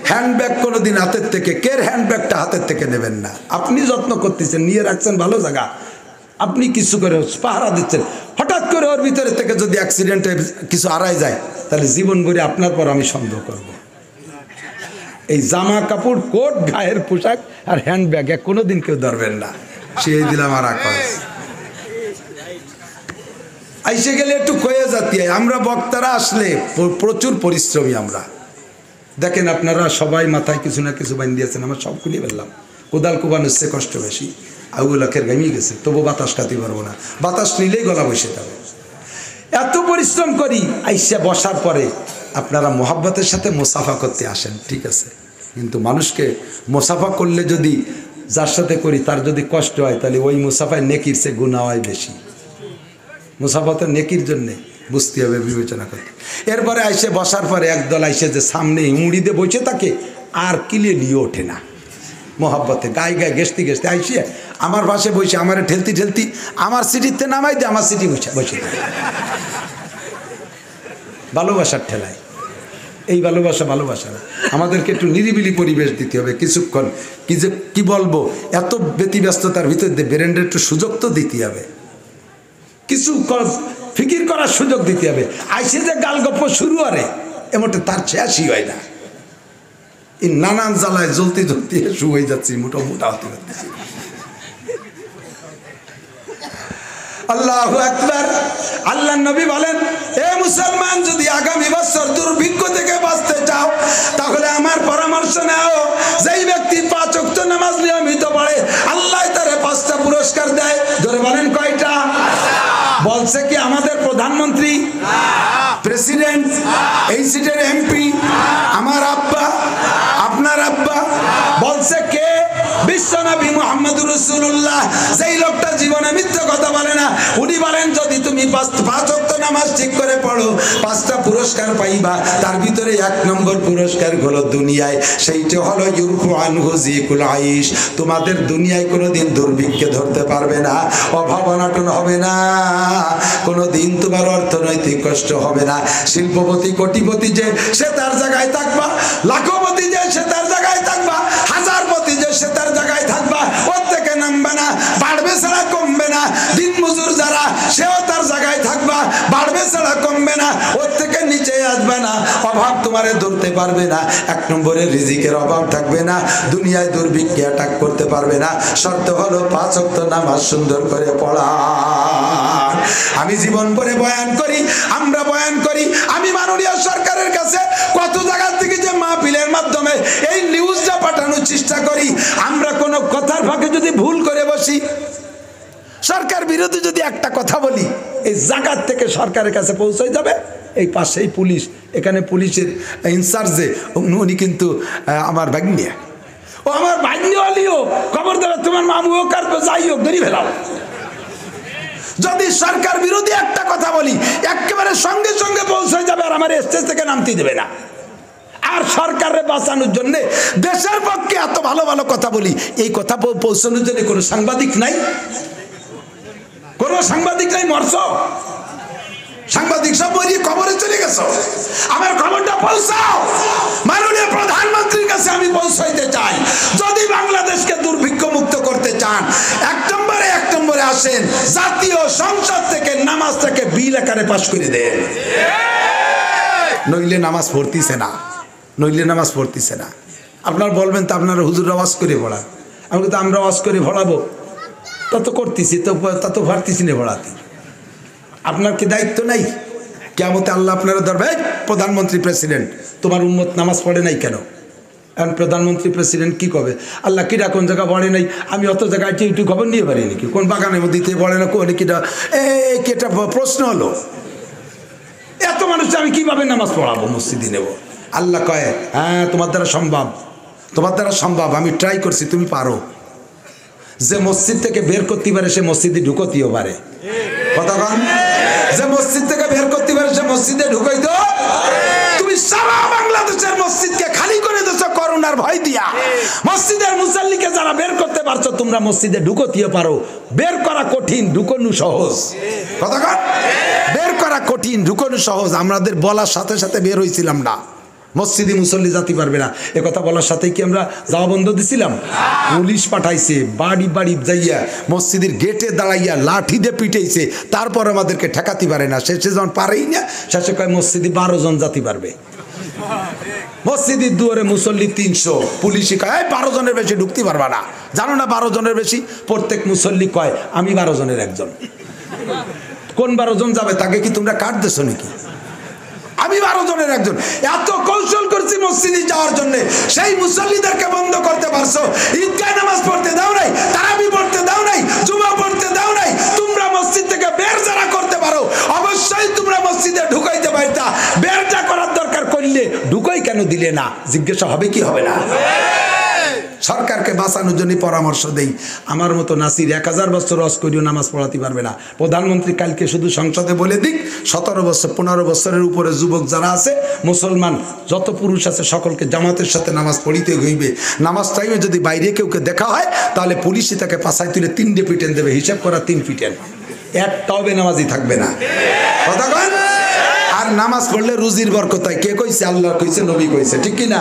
হ্যান্ডব্যাগ কোনোদিন হাতের থেকে, কের হ্যান্ডব্যাগটা হাতের থেকে নেবেন না। আপনি যত্ন করতেছেন, নিয়ে রাখছেন ভালো জায়গা, আপনি কিছু করে পাহারা দিচ্ছেন, হঠাৎ করে ওর ভিতরে থেকে যদি অ্যাক্সিডেন্টে কিছু হারায় যায়, তাহলে জীবন ভরে আপনার পর আমি সন্দেহ করব। এই জামা কাপড়, কোট, গায়ের পোশাক আর হ্যান্ডব্যাগ কোনোদিন কেউ ধরবেন না। সেই দিলাম আর আকাশ আইসে গেলে একটু কয়ে জাতি। আমরা বক্তারা আসলে প্রচুর পরিশ্রমী আমরা। দেখেন আপনারা সবাই মাথায় কিছু না কিছু বান দিয়েছেন, আমার সব খুলে ফেললাম। কোদাল কোবানোর চেয়ে কষ্ট বেশি, আগুলাখের গামিয়ে গেছে, তবু বাতাস খাতে পারবো না, বাতাস নিলেই গলা বসে যাবে। এত পরিশ্রম করি, আইসা বসার পরে আপনারা মোহাব্বতের সাথে মুসাফা করতে আসেন, ঠিক আছে, কিন্তু মানুষকে মুসাফা করলে যদি যার সাথে করি তার যদি কষ্ট হয়, তাহলে ওই মুসাফায় নেকির চেয়ে গুনাহ হয় বেশি। মুসাফাতে নেকির জন্যে বুঝতে হবে, বিবেচনা করতে। এরপরে আইসে বসার পরে একদল আইসে যে সামনে মুড়ি দিয়ে বসে থাকে, আর কিলে নিয়ে ওঠে না। মোহাব্বতে গায়ে গায়ে ঘেসতে ঘেসতে আইসে আমার পাশে বসে আমার ঠেলতি ঠেলতি আমার সিটিতে নামাই দিয়ে আমার সিটি বসে বসে ভালোবাসার ঠেলায়। এই ভালোবাসা ভালোবাসা না, আমাদেরকে একটু নিরিবিলি পরিবেশ দিতে হবে কিছুক্ষণ। কি বলবো, এত ব্যতিব্যস্ততার ভিতর দিয়ে ব্রেনের একটু সুযোগ তো দিতে হবে, কিছু ফিকির করার সুযোগ দিতে হবে। আইসে যে গাল গপ্প শুরু করে এমনটা তার শেষই হয় না। এই নানান জ্বালায় জ্বলতে জ্বলতে শু হয়ে যাচ্ছি, মোটা মোটা হতে পারতেছি। আল্লাহু আকবার। আল্লাহ নবী বলেন, এ মুসলমান, যদি আগামী বছর দুর্ভিক্ষ থেকে বাঁচতে চাও, তাহলে আমার পরামর্শ নাও। যেই ব্যক্তি 5 ওয়াক্ত নামাজ নিয়মিত পড়ে, আল্লাহ তারে 5টা পুরস্কার দেয়। ধরে বলেন কয়টা? বলছে কি আমাদের প্রধানমন্ত্রী, প্রেসিডেন্ট, এই সিটের এমপি, আমার আব্বা, আপনার আব্বা? বলছে কে? বিশ্বনবী মুহাম্মদুর রাসূলুল্লাহ। যেই লোকটা জীবনে মিথ্যা কথা বলে না, উনি বলেন যদি তুমি 5 ওয়াক্ত নামাজ ঠিক করে পড়ো, 5টা পুরস্কার পাইবা। তার ভিতরে 1 নম্বর পুরস্কার হলো দুনিয়ায়, সেইটা হলো ইউরফু আনহু যিকুল আইশ। তোমাদের দুনিয়ায় কোনোদিন দুর্ভিক্ষে ধরতে পারবে না, অভাব অনটন হবে না, কোনোদিন তোমার অর্থনৈতিক কষ্ট হবে না। শিল্পপতি কোটিপতি যে সে তার জায়গায় থাকবা, লাখপতি যে সে তার জায়গায় থাকবা, হাজারপতি যে সে তার জায়গায় থাকবা, ওর থেকে নামবে না, বাড়বে ছাড়া কমবে না। দিন মজুর যারা, সেও তার জায়গায় থাকবা, বাড়বে ছাড়া কমবে না, ওর থেকে নিচে আসবে না। অভাব তোমারে ধরতে পারবে না। 1 নম্বরে রিজিকের অভাব থাকবে না, দুনিয়ায় দুর্ভিক্ষে অ্যাটাক করতে পারবে না। শর্ত হলো 5 ওয়াক্ত নামাজ সুন্দর করে পড়া। আমি জীবন ভরে বয়ান করি, আমরা বয়ান করি, আমি মাননীয় সরকারের কাছে কত জায়গা থেকে যে মাহফিলের মাধ্যমে এই নিউজটা পাঠানোর চেষ্টা করি। আমরা কোনো কথার ফাঁকে যদি ভুল করে বসি, সরকার বিরোধী যদি একটা কথা বলি, এই জায়গার থেকে সরকারের কাছে পৌঁছে যাবে। এই পাশেই পুলিশ, এখানে পুলিশের ইনচার্জে উনি কিন্তু আমার ভাগ্নিয়া, ও আমার ভাগ্নি হলিও খবর দেবে, তোমার মামু হোক আর যাই হোক ধরি ফেলাও। যদি সরকার বিরোধী একটা কথা বলি, একেবারে সঙ্গে সঙ্গে পৌঁছে যাবে, আর আমার স্টেজ থেকে নামতে দেবে না। আর সরকারে বাঁচানোর জন্য, দেশের পক্ষে এত ভালো ভালো কথা বলি, এই কথা পৌঁছানোর জন্য কোনো সাংবাদিক নাই, কোনো সাংবাদিক নাই। মরছ সাংবাদিক সব বলি খবরে চলে গেছ, আমার খবরটা পৌঁছাও। মাননীয় প্রধানমন্ত্রীর কাছে আমি পৌঁছাইতে চাই, যদি বাংলাদেশকে দুর্ভিক্ষ মুক্ত করতে চান, 1 নম্বরে আসেন, জাতীয় সংসদ থেকে নামাজটাকে বিল আকারে পাশ করে দেন। নইলে নামাজ পড়তিছে না, নইলে নামাজ পড়তিছে না। আপনারা বলবেন তো আপনারা হুজুর আওয়াজ করে পড়ান, আমি তো আমরা আওয়াজ করে পড়াবো, তত করতেছি, তত পারতেছি না পড়াতে। আপনার কি দায়িত্ব নাই? কিয়ামতে আল্লাহ আপনারা ধরবে, প্রধানমন্ত্রী প্রেসিডেন্ট, তোমার উম্মত নামাজ পড়ে নাই কেন? এখন প্রধানমন্ত্রী প্রেসিডেন্ট কি করবে? আল্লাহ কিরা কোন জায়গা পড়ে নাই, আমি অত জায়গায় একটু খবর নিয়ে পারি নাকি? কোন বাগানের মধ্যে পড়ে না, কোন কিটা? কি একটা প্রশ্ন হলো। এত মানুষ মানুষটা আমি কিভাবে নামাজ পড়াবো, মসজিদে নেব? আল্লাহ কয় হ্যাঁ তোমার দ্বারা সম্ভব, তোমার দ্বারা সম্ভব, আমি ট্রাই করছি, তুমি পারো। যে মসজিদ থেকে বের করতে পারে সে মসজিদে ঢুকতেও পারে। কতক্ষণ? যে মসজিদ থেকে বের করতে পারে সে মসজিদে ঢুকাইতো। তুমি সারা বাংলাদেশের মসজিদকে খালি করে দিয়েছো করোনার ভয় দিয়া। মসজিদের মুসাল্লিকে যারা বের করতে পারছো তোমরা মসজিদে ঢুকতেও পারো। বের করা কঠিন, ঢুকানো সহজ। কতক্ষণ? বের করা কঠিন, ঢুকানো সহজ। আমাদের বলার সাথে সাথে বের হয়েছিলাম না, মসজিদে মুসল্লি জাতি পারবে না এ কথা বলার সাথেই কি আমরা যাওয়া বন্ধ দিছিলাম? পুলিশ পাঠাইছে, বাড়ি বাড়ি যাইয়া মসজিদের গেটে দাঁড়াইয়া লাঠি দিয়ে পিটাইছে, তারপর আমাদেরকে ঠেকাতে পারে না। শেষে যখন পারেই না, শেষে কয় মসজিদে 12 জন জাতি পারবে। মসজিদের দুয়ারে মুসল্লি 300, পুলিশে কয় 12 জনের বেশি ঢুকতে পারবা না। জানো না 12 জনের বেশি? প্রত্যেক মুসল্লি কয় আমি 12 জনের একজন। কোন 12 জন যাবে তাকে কি তোমরা কাট দেছো নাকি? আমি 12 জনের একজন। এত কৌশল করছি মসজিদে যাওয়ার জন্য, সেই মুসল্লিদেরকে বন্ধ করতে পারছো। ঈদগাহ নামাজ পড়তে দাও নাই, তারাবি পড়তে দাও নাই, জুমা পড়তে দাও নাই। তোমরা মসজিদ থেকে বের যারা করতে পারো অবশ্যই তোমরা মসজিদে ঢুকাইতে পারতা। বেরটা করার দরকার করলে ঢুকাই কেন দিলে না? জিজ্ঞাসা হবে কি হবে না? সরকারকে বাঁচানোর জন্য পরামর্শ দেই, আমার মতো নাসির 1000 বছর হজ করিও নামাজ পড়াতে পারবে না। প্রধানমন্ত্রী কালকে শুধু সংসদে বলে দিক 17 বছর 15 বছরের উপরে যুবক যারা আছে, মুসলমান যত পুরুষ আছে সকলকে জামাতের সাথে নামাজ পড়িতে হইবে। নামাজ টাইমে যদি বাইরে কেউকে দেখা হয় তাহলে পুলিশই তাকে পাশায় তুলে 3 পিটেন দেবে, হিসাব করা 3 পিটেন, একটাও বেনামাজি থাকবে না। কথা কন? আর নামাজ পড়লে রুজির বরকত হয়। কে কইছে? আল্লাহ কইছে, নবী কইছে, ঠিক কি না?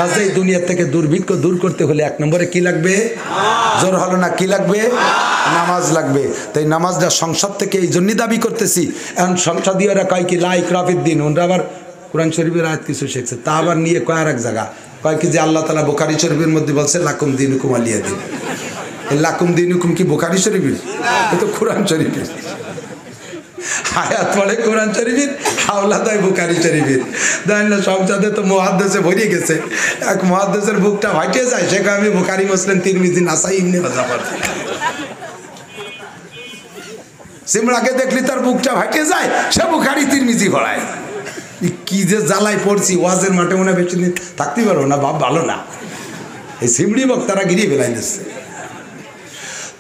আজ এই দুনিয়া থেকে দুর্ভিক্ষ দূর করতে হলে 1 নম্বরে কি লাগবে? জোর হলো না, কি লাগবে? নামাজ লাগবে। তাই নামাজটা সংসদ থেকে এই জন্যই দাবি করতেছি। এখন সংসদীয়রা কয় কি লা ইকরাহা ফিদ্দিন, ওরা আবার কোরআন শরীফের আয়াত কিছু শিখছে, তা আবার নিয়ে কয় আর এক জায়গা কয় কি যে আল্লাহ তাআলা বুখারী শরীফের মধ্যে বলছে লাকুম দীনুকুম ওয়ালিয়া দিন। এই লাকুম দীনুকুম কি বুখারী শরীফের? এ তো কোরআন শরীফের আয়াত পড়ে, কোরআন শরীফের হাওলা দেয় বুখারী শরীফের। দেখেন না সংসদে তো মুহাদ্দিসে ভরে গেছে, এক মুহাদ্দিসের বুকটা ফাটিয়ে যায়, সে কয় আমি বুখারী, মুসলিম, তিরমিজি, নাসাই, ইবনে মাজাহ পড়ি। সিমরাকে দেখলি তার বুকটা ফাটিয়ে যায়, সে বুখারী তিরমিজি পড়ায়। কি যে জ্বালায় পড়ছি, ওয়াজের মাঠে মনে বেশি দিন থাকতে পারো না, বাপ ভালো না। এই সিমড়ি বক্তারা গিরিয়ে ফেলাই দিচ্ছে।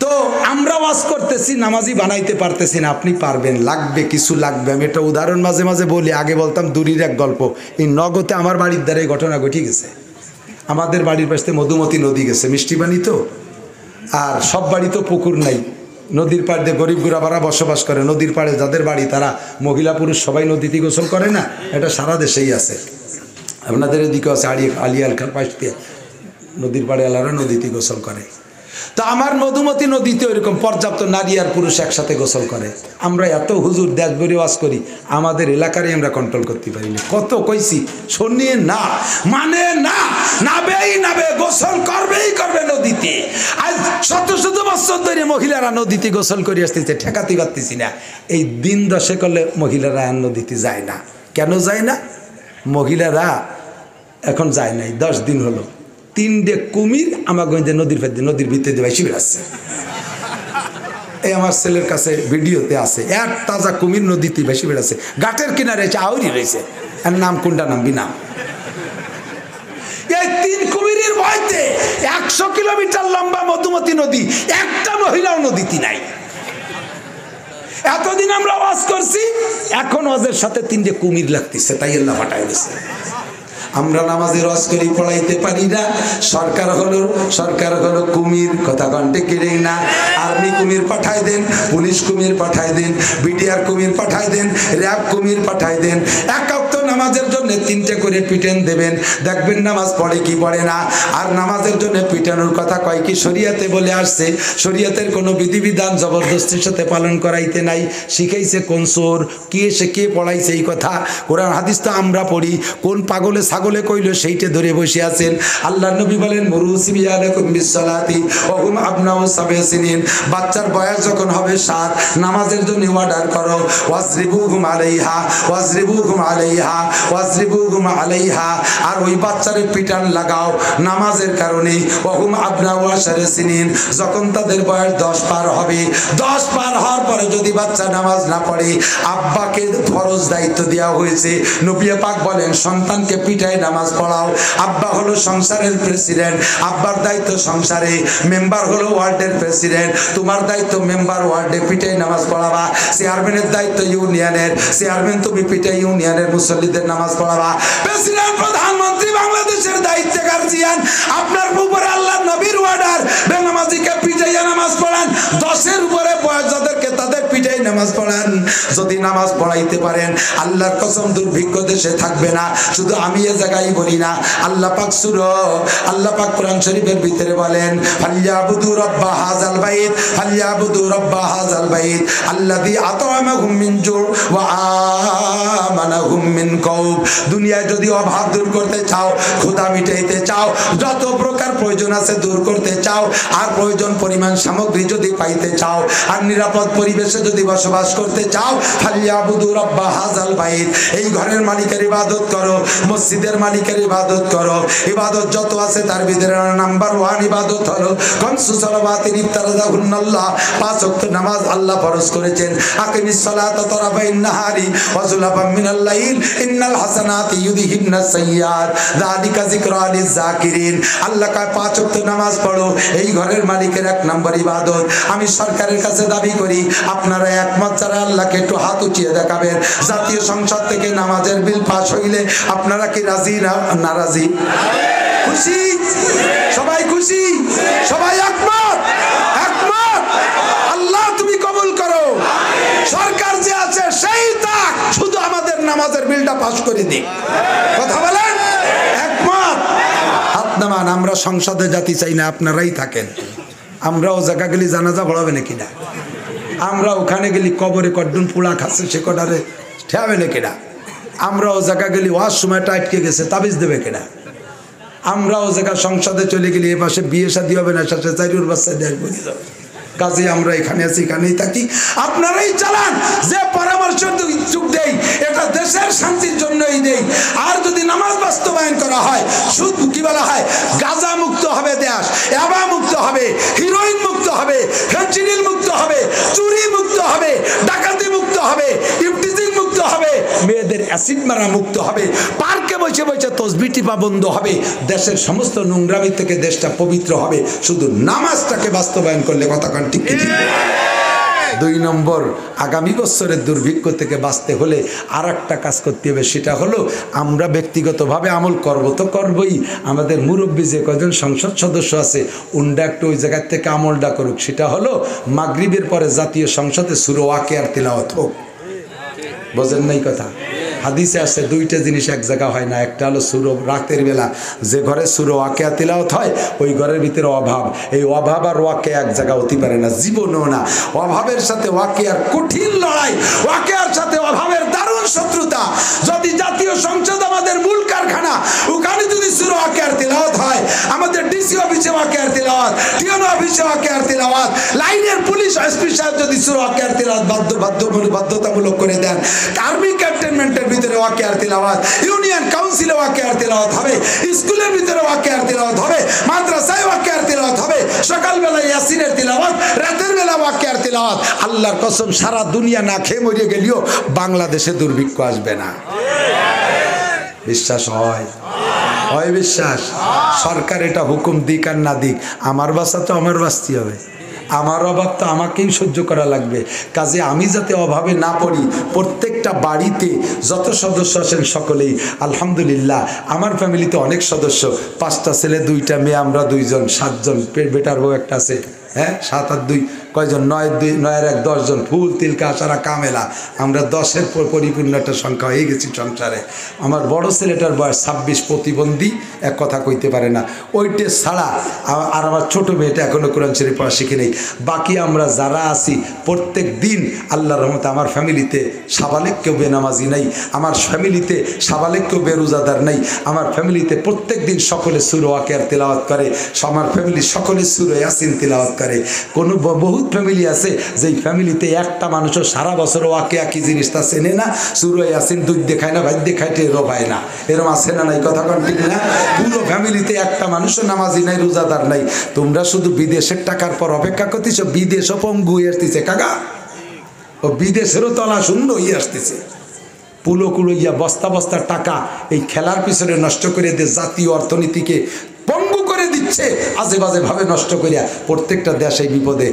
তো আমরা ওয়াজ করতেছি, নামাজি বানাইতে পারতেছি না। আপনি পারবেন, লাগবে কিছু লাগবে। আমি একটা উদাহরণ মাঝে মাঝে বলি, আগে বলতাম দূরের এক গল্প। এই নগদে আমার বাড়ির দ্বারা এই ঘটনা ঘটে গেছে। আমাদের বাড়ির পাশে মধুমতি নদী গেছে, মিষ্টি পানি তো, আর সব বাড়ি তো পুকুর নাই। নদীর পাড় দিয়ে গরিব গুড়াবারা বসবাস করে। নদীর পাড়ে যাদের বাড়ি তারা মহিলা পুরুষ সবাই নদীতে গোসল করে না, এটা সারা দেশেই আছে। আপনাদের এদিকেও আছে, আলিয়ালখার পাশ দিয়ে নদীর পাড়ে এলারা নদীতে গোসল করে। তো আমার মধুমতি নদীতে ওইরকম পর্যাপ্ত নারী আর পুরুষ একসাথে গোসল করে। আমরা এত হুজুর দেশ ভরে ওয়াজ করি, আমাদের এলাকারই আমরা কন্ট্রোল করতে পারি না। কত কইছি, শোনিয়ে না, মানে না, নাবেই নাবে, গোসল করবেই করবে নদীতে। আজ শত শত বছর ধরে মহিলারা নদীতে গোসল করে আসতেছে, ঠেকাতে পারতেছি না। এই দিন 10 করলে মহিলারা আর নদীতে যায় না। কেন যায় না? মহিলারা এখন যায় নাই, 10 দিন হলো। 3টে কুমির আমার গঞ্জে নদীর ভিতরে দিয়ে ভাইসি বেড়াচ্ছে। এই আমার ছেলের কাছে ভিডিওতে আছে, এক তাজা কুমির নদীতে ভাইসি বেড়াচ্ছে। ঘাটের কিনারে আউরি রয়েছে, এর নাম কোনটা? নাম বিনাম। এই 3 কুমিরের ভয়তে 100 কিলোমিটার লম্বা মধুমতি নদী, একটা মহিলাও নদীতে নাই। এতদিন আমরা ওয়াজ করছি, এখন ওয়াজের সাথে 3টে কুমির লাগতেছে, তাই আল্লাহ ফাটাই দিচ্ছে। আমরা নামাজের ওয়াজ করি, পড়াইতে পারি না। সরকার হলো কুমির, কথা কন্টে কিনেই না। আর্মি কুমির পাঠাই দেন, পুলিশ কুমির পাঠাই দেন, বিডিআর কুমির পাঠাই দেন, র্যাব কুমির পাঠাই দেন। এক ওয়াক্ত নামাজের জন্য 3টে করে পিটেন দেবেন, দেখবেন নামাজ পড়ে কি পড়ে না। আর নামাজের জন্য পিটানোর কথা কয় কি শরীয়তে বলে আসছে। শরীয়তের কোনো বিধিবিধান জবরদস্তির সাথে পালন করাইতে নাই। শিখাইছে কোন সোর, কে পড়াইছে এই কথা। কোরআন হাদিস তো আমরা পড়ি, কোন পাগলে ছাগলে কইল সেইটা ধরে বসে আছেন। আল্লাহ নবী বলেন মুরুসিবিয়ালাকুম বিসসালাতি ওয়া হুম আবনাউ সাবঈ সিনিন, বাচ্চার বয়স যখন হবে 7, নামাজের জন্য অর্ডার করো। ওয়াজরিবুহুম আলাইহা ওয়াজরিবুহুম আলাইহা, আর ওই বাচ্চারে পিটান লাগাও নামাজের কারণে। ওয়াহুম আবনাউ আশারে সিনিন, যখন তাদের বয়স 10 পার হবে, 10 পার হওয়ার পরে যদি বাচ্চা নামাজ না পড়ে, আব্বাকে ফরজ দায়িত্ব দেওয়া হয়েছে। নবী পাক বলেন সন্তানকে পিটায় নামাজ পড়াও। আব্বা হলো সংসারের প্রেসিডেন্ট, আব্বার দায়িত্ব সংসারে, মেম্বার হলো ওয়ার্ডের প্রেসিডেন্ট, তোমার দায়িত্ব মেম্বার ওয়ার্ডে পিটাই নামাজ পড়াবা। চেয়ারম্যানের দায়িত্ব ইউনিয়নের, চেয়ারম্যান তুমি পিটাই ইউনিয়নের মুসল্লিদের নামাজ পড়াবা। প্রেসিডেন্ট প্রধানমন্ত্রী বাংলাদেশের দায়িত্ব গার্জিয়ান, আপনার উপরে আল্লাহর নবীর অর্ডার, বেনামাজিকে পিটাইয়া নামাজ পড়ান। 10-এর উপরে বয়স যাদেরকে তাদের পিটাই নামাজ পড়ান। যদি নামাজ পড়াইতে পারেন আল্লাহর কসম দুর্ভিক্ষ দেশে থাকবে না। শুধু আমি এ জায়গায় বলি না, আল্লাহ পাক কোরআন শরীফের ভিতরে বলেন ফালিয়াবুদু রাব্বা হাযাল বাইত, ফালিয়াবুদু রাব্বা হাযাল বাইত আল্লাযী আত'আমাহুম মিন জু' ওয়া আমানাহুম মিন খাউফ। দুনিয়ায় যদি অভাব দূর করতে চাও, ক্ষুধা মিটাইতে চাও, যত প্রকার প্রয়োজন আছে দূর করতে চাও, আর প্রয়োজন পরিমাণ সামগ্রী যদি পাইতে চাও, আর নিরাপদ পরিবেশে যদি বসবাস করতে চাও, ফালিয়াবুদু রাব্বা হাযাল বাইত, এই ঘরের মালিকের ইবাদত করো, মসজিদের মালিকের ইবাদত করো। ইবাদত যত আছে তার ভিতরে নাম্বার 1 ইবাদত হলো খামসু সালাওয়াতিন ইফতারাদাহুন্নাল্লাহ, 5 ওয়াক্ত নামাজ আল্লাহ ফরজ করেছেন। আকিমিস সালাতা তারাফাইন নাহারি ওয়া যুলাফাম মিনাল লাইল ইন্নাল হাসানাতি ইউযহিবনাস সাইয়্যাত যালিকা যিকরা লিজ যাকিরিন। আল্লাহ কয় 5 ওয়াক্ত নামাজ পড়ো, এই ঘরের মালিকের 1 নাম্বার ইবাদত। আমি সরকারের কাছে দাবি করি আপনারা একমত যারা আল্লাহকে একটু হাত উঠিয়ে দেখাবেন। জাতীয় সংসদ থেকে নামাজের বিল পাস হইলে আপনারা কি রাজি না রাজি? খুশি? সবাই খুশি? সবাই একমত? একমত? আল্লাহ তুমি কবুল করো। সরকার যে আছে সেই থাক, শুধু আমাদের নামাজের বিলটা পাস করে দিই। কথা বলেন? একমত? হাত নামান। আমরা সংসদে যেতে চাই না, আপনারাই থাকেন। আমরাও জায়গা গেলি জানাজা পড়াবে নাকি না? আমরা ওখানে গেলি কবরে কড্ডুন পোড়া খাচ্ছে, সে কটারে ঠেয়াবে না কিনা? আমরাও জায়গা গেলি ওয়ার সময়টা আটকে গেছে, তাবিজ দেবে কিনা? আমরাও জায়গা সংসদে চলে গেলি এ পাশে বিয়ে শাদী হবে না, শেষে 4 বাচ্চা দেয় বলে যাবে। কাজে আমরা এখানে আছি, এখানেই থাকি। আপনারাই চালান। যে পরামর্শ যুগ দেই এটা দেশের শান্তির জন্যই দেই। আর যদি নামাজ বাস্তবায়ন করা হয়, সুদ কি বলা হয়, গাঁজা মুক্ত হবে দেশ, ইয়াবা মুক্ত হবে, হিরোইন মুক্ত হবে, ফেনসিডিল মুক্ত হবে, চুরি মুক্ত হবে, ডাকাতি মুক্ত হবে, ইফটিজিং মুক্ত হবে, মেয়েদের অ্যাসিড মারা মুক্ত হবে, পার্কে বসে বসে তসবিহ টিপা বন্ধ হবে, দেশের সমস্ত নোংরামি থেকে দেশটা পবিত্র হবে শুধু নামাজটাকে বাস্তবায়ন করলে। কথা ঠিক কি ঠিক? 2 নম্বর, আগামী বছরের দুর্ভিক্ষ থেকে বাঁচতে হলে আর একটা কাজ করতে হবে, সেটা হলো আমরা ব্যক্তিগতভাবে আমল করব তো করবই, আমাদের মুরব্বী যে কজন সংসদ সদস্য আছে উনরা একটু ওই জায়গার থেকে আমলটা করুক। সেটা হলো মাগরিবের পরে জাতীয় সংসদে সূরা ওয়াকিয়ার তিলাওয়াত হোক। বোঝেন নাই কথা? হাদিসে আছে 2টা জিনিস এক জায়গা হয় না। একটা হলো সূরা রাতের বেলা যে ঘরে সূরা ওয়াকিয়া তিলাওয়াত হয় ওই ঘরের ভিতরে অভাব, এই অভাব আর ওয়াকিয়া এক জায়গা হতে পারে না, জীবনও না। অভাবের সাথে ওয়াকিয়ার কঠিন লড়াই, ওয়াকিয়ার সাথে অভাবের দারুণ শত্রুতা। যদি জাতীয় সংসদ আমাদের মূল কারখানা, ওখানে যদি সূরা ওয়াকিয়ার তিলাওয়াত হয়, আমাদের ডিসি অফিসে ওয়াকিয়ার তিলাওয়াত, টিএনও অফিসে ওয়াকিয়ার তিলাওয়াত, লাইনের পুলিশ এসপি সাহেব যদি সূরা ওয়াকিয়ার তিলাওয়াত বাধ্যতামূলক করে দেন, আর্মি ক্যান্টনমেন্টের ভিতরে ওয়াকিয়ার তিলাওয়াত, ইউনিয়ন কাউন্সিলে ওয়াকিয়ার তিলাওয়াত হবে, স্কুলের ভিতরে ওয়াকিয়ার তিলাওয়াত হবে, মাদ্রাসায় ওয়াকিয়ার তিলাওয়াত হবে, সকালবেলা ইয়াসিনের তিলাওয়াত, রাতের বেলা ওয়াকিয়ার তিলাওয়াত। আল্লাহর কসম সারা দুনিয়া না খেয়ে মরিয়ে গেলেও বাংলাদেশে দুর্ভিক্ষ আসবে না। বিশ্বাস হয়? হয় বিশ্বাস? সরকার এটা হুকুম দিক আর না দিক, আমার বাসা তো আমার বাঁচতে হবে, আমার অভাব তো আমাকেই সহ্য করা লাগবে। কাজে আমি যাতে অভাবে না পড়ি, প্রত্যেকটা বাড়িতে যত সদস্য আছেন সকলেই আলহামদুলিল্লাহ, আমার ফ্যামিলিতে অনেক সদস্য, 5টা ছেলে 2টা মেয়ে, আমরা 2 জন, 7 জন, বেটার বউ একটা আছে, হ্যাঁ 7 আর 2 কয়জন, 9 আর 1 10 জন, ফুল তিলকা আশারা কামেলা, আমরা 10-এর পরিপূর্ণ একটা সংখ্যা হয়ে গেছি সংসারে। আমার বড় ছেলেটার বয়স 26, প্রতিবন্ধী, এক কথা কইতে পারে না, ওইটে ছাড়া আর আমার ছোট মেয়েটা এখনো কোরআন শরীফ পড়া শিখে নেই। বাকি আমরা যারা আছি প্রত্যেক দিন আল্লাহর রহমতে আমার ফ্যামিলিতে সাবালেক কেউ বেনামাজি নাই, আমার ফ্যামিলিতে সাবালেক কেউ বেরোজাদার নাই, আমার ফ্যামিলিতে প্রত্যেক দিন সকলে সূরা ওয়াকিয়ার তিলাওয়াত করে, আমার ফ্যামিলি সকলে সূরা ইয়াসিন তিলাওয়াত করে। কোনো বহু বহুত ফ্যামিলি আছে যেই ফ্যামিলিতে একটা মানুষও সারা বছর ওয়াকে কি জিনিসটা চেনে না, সূরা ইয়াসিন দুধ দেখায় না, ভাত দেখায়, টেরও পায় না, এরকম আছে না নাই? কথা কোন ঠিক না? পুরো ফ্যামিলিতে একটা মানুষও নামাজি নাই, রোজাদার নাই। তোমরা শুধু বিদেশের টাকার পর অপেক্ষা করতেছ, বিদেশও পঙ্গু হয়ে আসতেছে কাকা, ও বিদেশেরও তলা শূন্য হয়ে আসতেছে। পুলো কুলো ইয়া বস্তা বস্তা টাকা এই খেলার পিছনে নষ্ট করে দিয়ে জাতীয় অর্থনীতিকে পঙ্গু করে দিচ্ছে, আজে বাজে ভাবে নষ্ট করিয়া। প্রত্যেকটা দেশ এই বিপদে।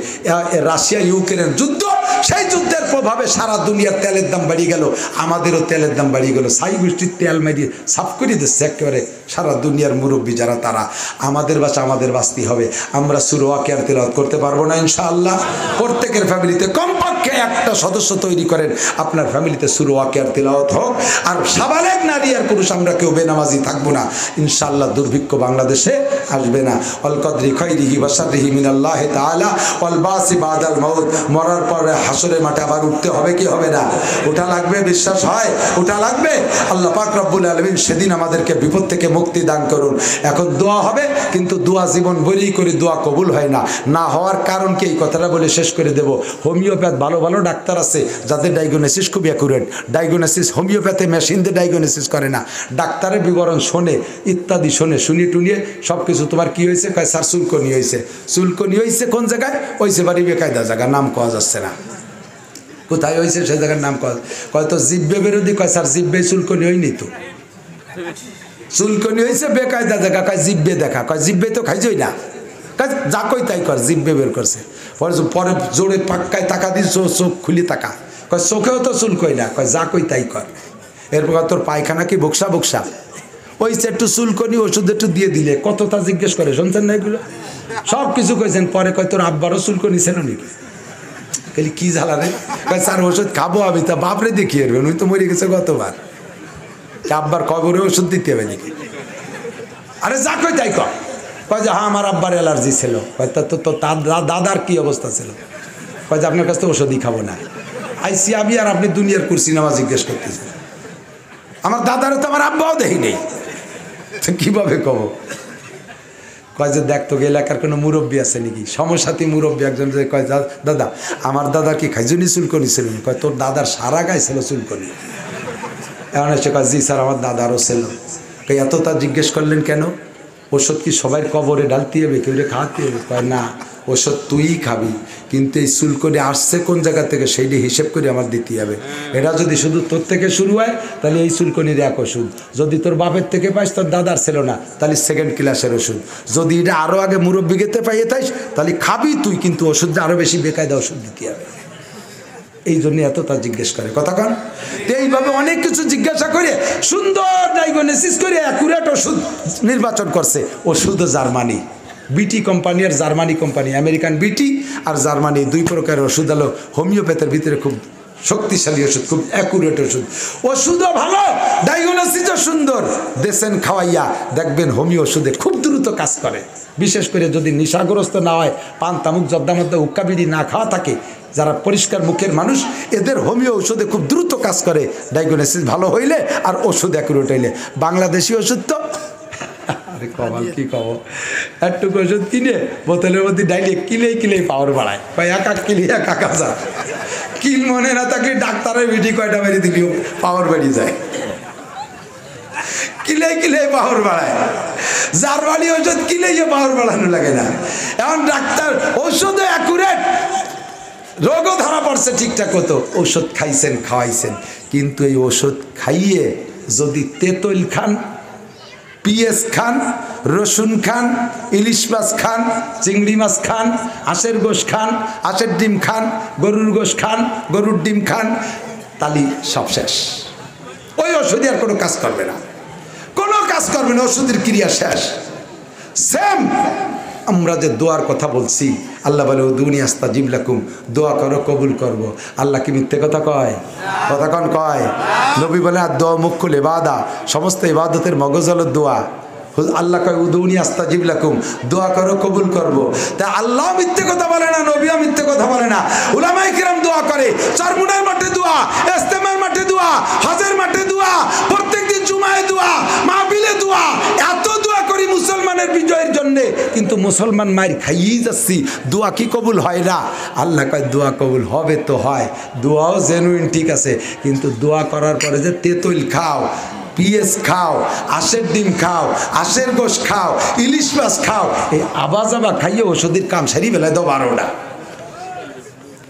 রাশিয়া ইউক্রেনের যুদ্ধ, সেই যুদ্ধের প্রভাবে সারা দুনিয়ার তেলের দাম বাড়িয়ে গেল, আমাদেরও তেলের দাম বাড়িয়ে গেল। ছাই বৃষ্টির তেল মারিয়ে সাফ করে দিচ্ছে একেবারে সারা দুনিয়ার মুরব্বী যারা, তারা। আমাদের বাসা আমাদের বাঁচতে হবে। আমরা সূরা ওয়াকিয়ার তেলাওয়াত করতে পারবো না ইনশাআল্লাহ? প্রত্যেকের ফ্যামিলিতে কমপক্ষে একটা সদস্য তৈরি করেন, আপনার ফ্যামিলিতে সূরা ওয়াকিয়ার তেলাওয়াত হোক। আর সাবালেগ নারী আর পুরুষ আমরা কেউ বেনামাজি থাকবো না ইনশাআল্লাহ। দুর্ভিক্ষ বাংলাদেশে আসবে না। অল কদরি খাইরিহি ওয়া শাররিহি মিনাল্লাহি তাআলা ওয়াল বাসি বাদাল মাউত। মরার পরে হাসরের মাঠে আবার উঠতে হবে কি হবে না? ওঠা লাগবে, বিশ্বাস হয়? ওঠা লাগবে। আল্লাহ পাক রব্বুল আলামিন সেদিন আমাদেরকে বিপদ থেকে মুক্তি দান করুন। এখন দোয়া হবে, কিন্তু দোয়া জীবন বলেই করে দোয়া কবুল হয় না। না হওয়ার কারণ কি, এই কথাটা বলে শেষ করে দেব। হোমিওপ্যাথ ভালো ভালো ডাক্তার আছে যাদের ডায়াগনোসিস খুব অ্যাকুরেট। ডায়াগনোসিস হোমিওপ্যাথে মেশিন দিয়ে ডায়াগনোসিস করে না, ডাক্তারের বিবরণ শোনে, ইত্যাদি শোনে, শুনিয়ে টুনিয়ে সব কিছু। তোমার কি হয়েছে? কয় স্যার চুলকনি হয়েছে। চুলকনি হয়েছে কোন জায়গায়? হয়েছে বাড়ি বেকায়দা জায়গা, নাম পাওয়া যাচ্ছে না। কোথায় হয়েছে সেই জায়গার নাম কয় তো জিব্বে বেরোদি। কয় স্যার জিব্বে চুলকনি হয়নি তো, চুলকনি হয়েছে বেকায়দা জায়গা। কয় জিব্বে দেখা। কয় জিব্বে তো খাইছই না। কয় যা কই তাই কর, জিব্বে বের করছে। পরে জোরে পাক্কায় টাকা দিস, চোখ খুলি টাকা। কয় চোখেও তো চুলকই না। কয় যা কই তাই কর। এরপর তোর পায়খানা কি বকসা বকসা? ওইছে একটু চুলকনি ওষুধ একটু দিয়ে দিলে কতটা জিজ্ঞেস করে, শুনছেন না এগুলো? সব কিছু কইছেন। পরে কয় তোর আব্বারও চুলকনি ছিল নাকি? খালি কি জ্বালা রে? কয় স্যার ওষুধ খাবো আমি। তা বাপরে দেখিয়ে এরবেন, উনি তো মরে গেছে গতবার। আব্বার কবরে ওষুধ দিতে হবে নাকি? আরে যা কই তাই কর। কয় যে হ্যাঁ আমার আব্বার অ্যালার্জি ছিল। কয় তো তার দাদার কি অবস্থা ছিল? কয় যে আপনার কাছ থেকে ওষুধই খাবো না। আইসি আমি আর আপনি দুনিয়ার কুরসি নামা জিজ্ঞেস করতেছেন। আমার দাদারও তো আমার আব্বাও দেখি নেই, কিভাবে কব? কয় যে দেখ তো এলাকার কোনো মুরব্বী আছে নাকি, সমসাথী মুরব্বী একজন। যে কয় দাদা আমার দাদার কি খাইজুনি চুলকনি ছিল? কয় তোর দাদার সারা গায়ে ছিল চুলকনি। এমন এসে কয় জি স্যার আমার দাদারও ছিল। কয় এত তা জিজ্ঞেস করলেন কেন? ওষুধ কি সবাই কবরে ডালতে হবে, কেউ খাওয়াতে হবে? কয় না, ওষুধ তুই খাবি, কিন্তু এই চুলকনি আসছে কোন জায়গা থেকে সেইটি হিসেব করে আমার দিতে হবে। এটা যদি শুধু তোর থেকে শুরু হয় তাহলে এই চুলকনির এক ওষুধ, যদি তোর বাপের থেকে পাইস, তোর দাদার ছিল না, তাহলে সেকেন্ড ক্লাসের ওষুধ। যদি এটা আরও আগে মুরব্বী গেতে পাইয়ে থাইস তাহলে খাবি তুই, কিন্তু ওষুধটা আরও বেশি বেকায়দা ওষুধ দিতে হবে। এই জন্য এত তা জিজ্ঞেস করে কথা কন। এইভাবে অনেক কিছু জিজ্ঞাসা করে সুন্দর ডায়াগনোসিস করে অ্যাকুরেট ওষুধ নির্বাচন করছে। ওষুধ জার্মানি, বিটি কোম্পানি আর জার্মানি কোম্পানি, আমেরিকান বিটি আর জার্মানি, দুই প্রকারের ওষুধ হলো হোমিওপ্যাথের ভিতরে খুব শক্তিশালী ওষুধ, খুব অ্যাকুরেট ওষুধ। ওষুধও ভালো, ডায়াগনোসিসও সুন্দর। দেশেন খাওয়াইয়া দেখবেন হোমিও ওষুধে খুব দ্রুত কাজ করে। বিশেষ করে যদি নেশাগ্রস্ত না হয়, পান তামুক জর্দা মধ্যে হুক্কা বিড়ি না খাওয়া থাকে, যারা পরিষ্কার মুখের মানুষ, এদের হোমিও ওষুধে খুব দ্রুত কাজ করে। ডায়াগনোসিস ভালো হইলে আর ওষুধ অ্যাকুরেট হইলে। বাংলাদেশি ওষুধ তো আরে কমাল, কি কব, একটুকু ওষুধ কিনে বোতলের মধ্যে ডাইলে কিলেই পাওয়ার বাড়ায়। কয় এক কিলে এক কাজা কিল মনে না থাকলে ডাক্তারের ভিডি কয়টা মেরে দিলেও পাওয়ার বেড়ে যায়। কিলে পাওয়ার বাড়ায়। জার্মানি ওষুধ কিলেই পাওয়ার বাড়ানো লাগে না। এখন ডাক্তার ওষুধও অ্যাকুরেট, রোগও ধরা পড়ছে ঠিকঠাক মতো। ওষুধ খাইছেন, খাওয়াইছেন, কিন্তু এই ওষুধ খাইয়ে যদি তেঁতুল খান, পিঁয়াজ খান, রসুন খান, ইলিশ মাছ খান, চিংড়ি মাছ খান, হাঁসের গোশ খান, হাঁসের ডিম খান, গরুর গোশ খান, গরুর ডিম খান, তালি সব শেষ। ওই ওষুধে আর কোনো কাজ করবে না, কোনো কাজ করবে না, ওষুধের ক্রিয়া শেষ। সেম আমরা যে দোয়ার কথা বলছি, আল্লাহ বলে উদুনি আস্তাজিব লাকুম, দোয়া করো কবুল করব। আল্লাহ কি মিথ্যে কথা কয়? কথা কন কয়? নবী বলে আর দোয়া মুখ্যুল ইবাদা, সমস্ত ইবাদতের মগজ হলো দোয়া। আল্লাহ কয় উদুনি আস্তাজিব লাকুম, দোয়া করো কবুল করব। তাই আল্লাহ মিথ্যে কথা বলে না, নবীও মিথ্যে কথা বলে না। উলামায়ে কিরাম দোয়া করে, চরমুনার মাঠে দোয়া, ইজতেমার মাঠে দোয়া, হজের মাঠে দোয়া, প্রত্যেকদিন জুমায় দোয়া, মাহফিলে দোয়া, এত দোয়া করি মুসলমানের বিজয়ের জন্যে, কিন্তু মুসলমান মায়ের খাইয়েই যাচ্ছি, দোয়া কি কবুল হয় না? আল্লাহ কয় দোয়া কবুল হবে তো হয়, দোয়াও জেনুইন ঠিক আছে, কিন্তু দোয়া করার পরে যে তেঁতুল খাও, পিএস খাও, আঁশের ডিম খাও, আঁশের গোশ খাও, ইলিশ মাছ খাও, এই আবাজাবা খাইয়ে ওষুধের কাম সারি বেলায় দাও 12টা।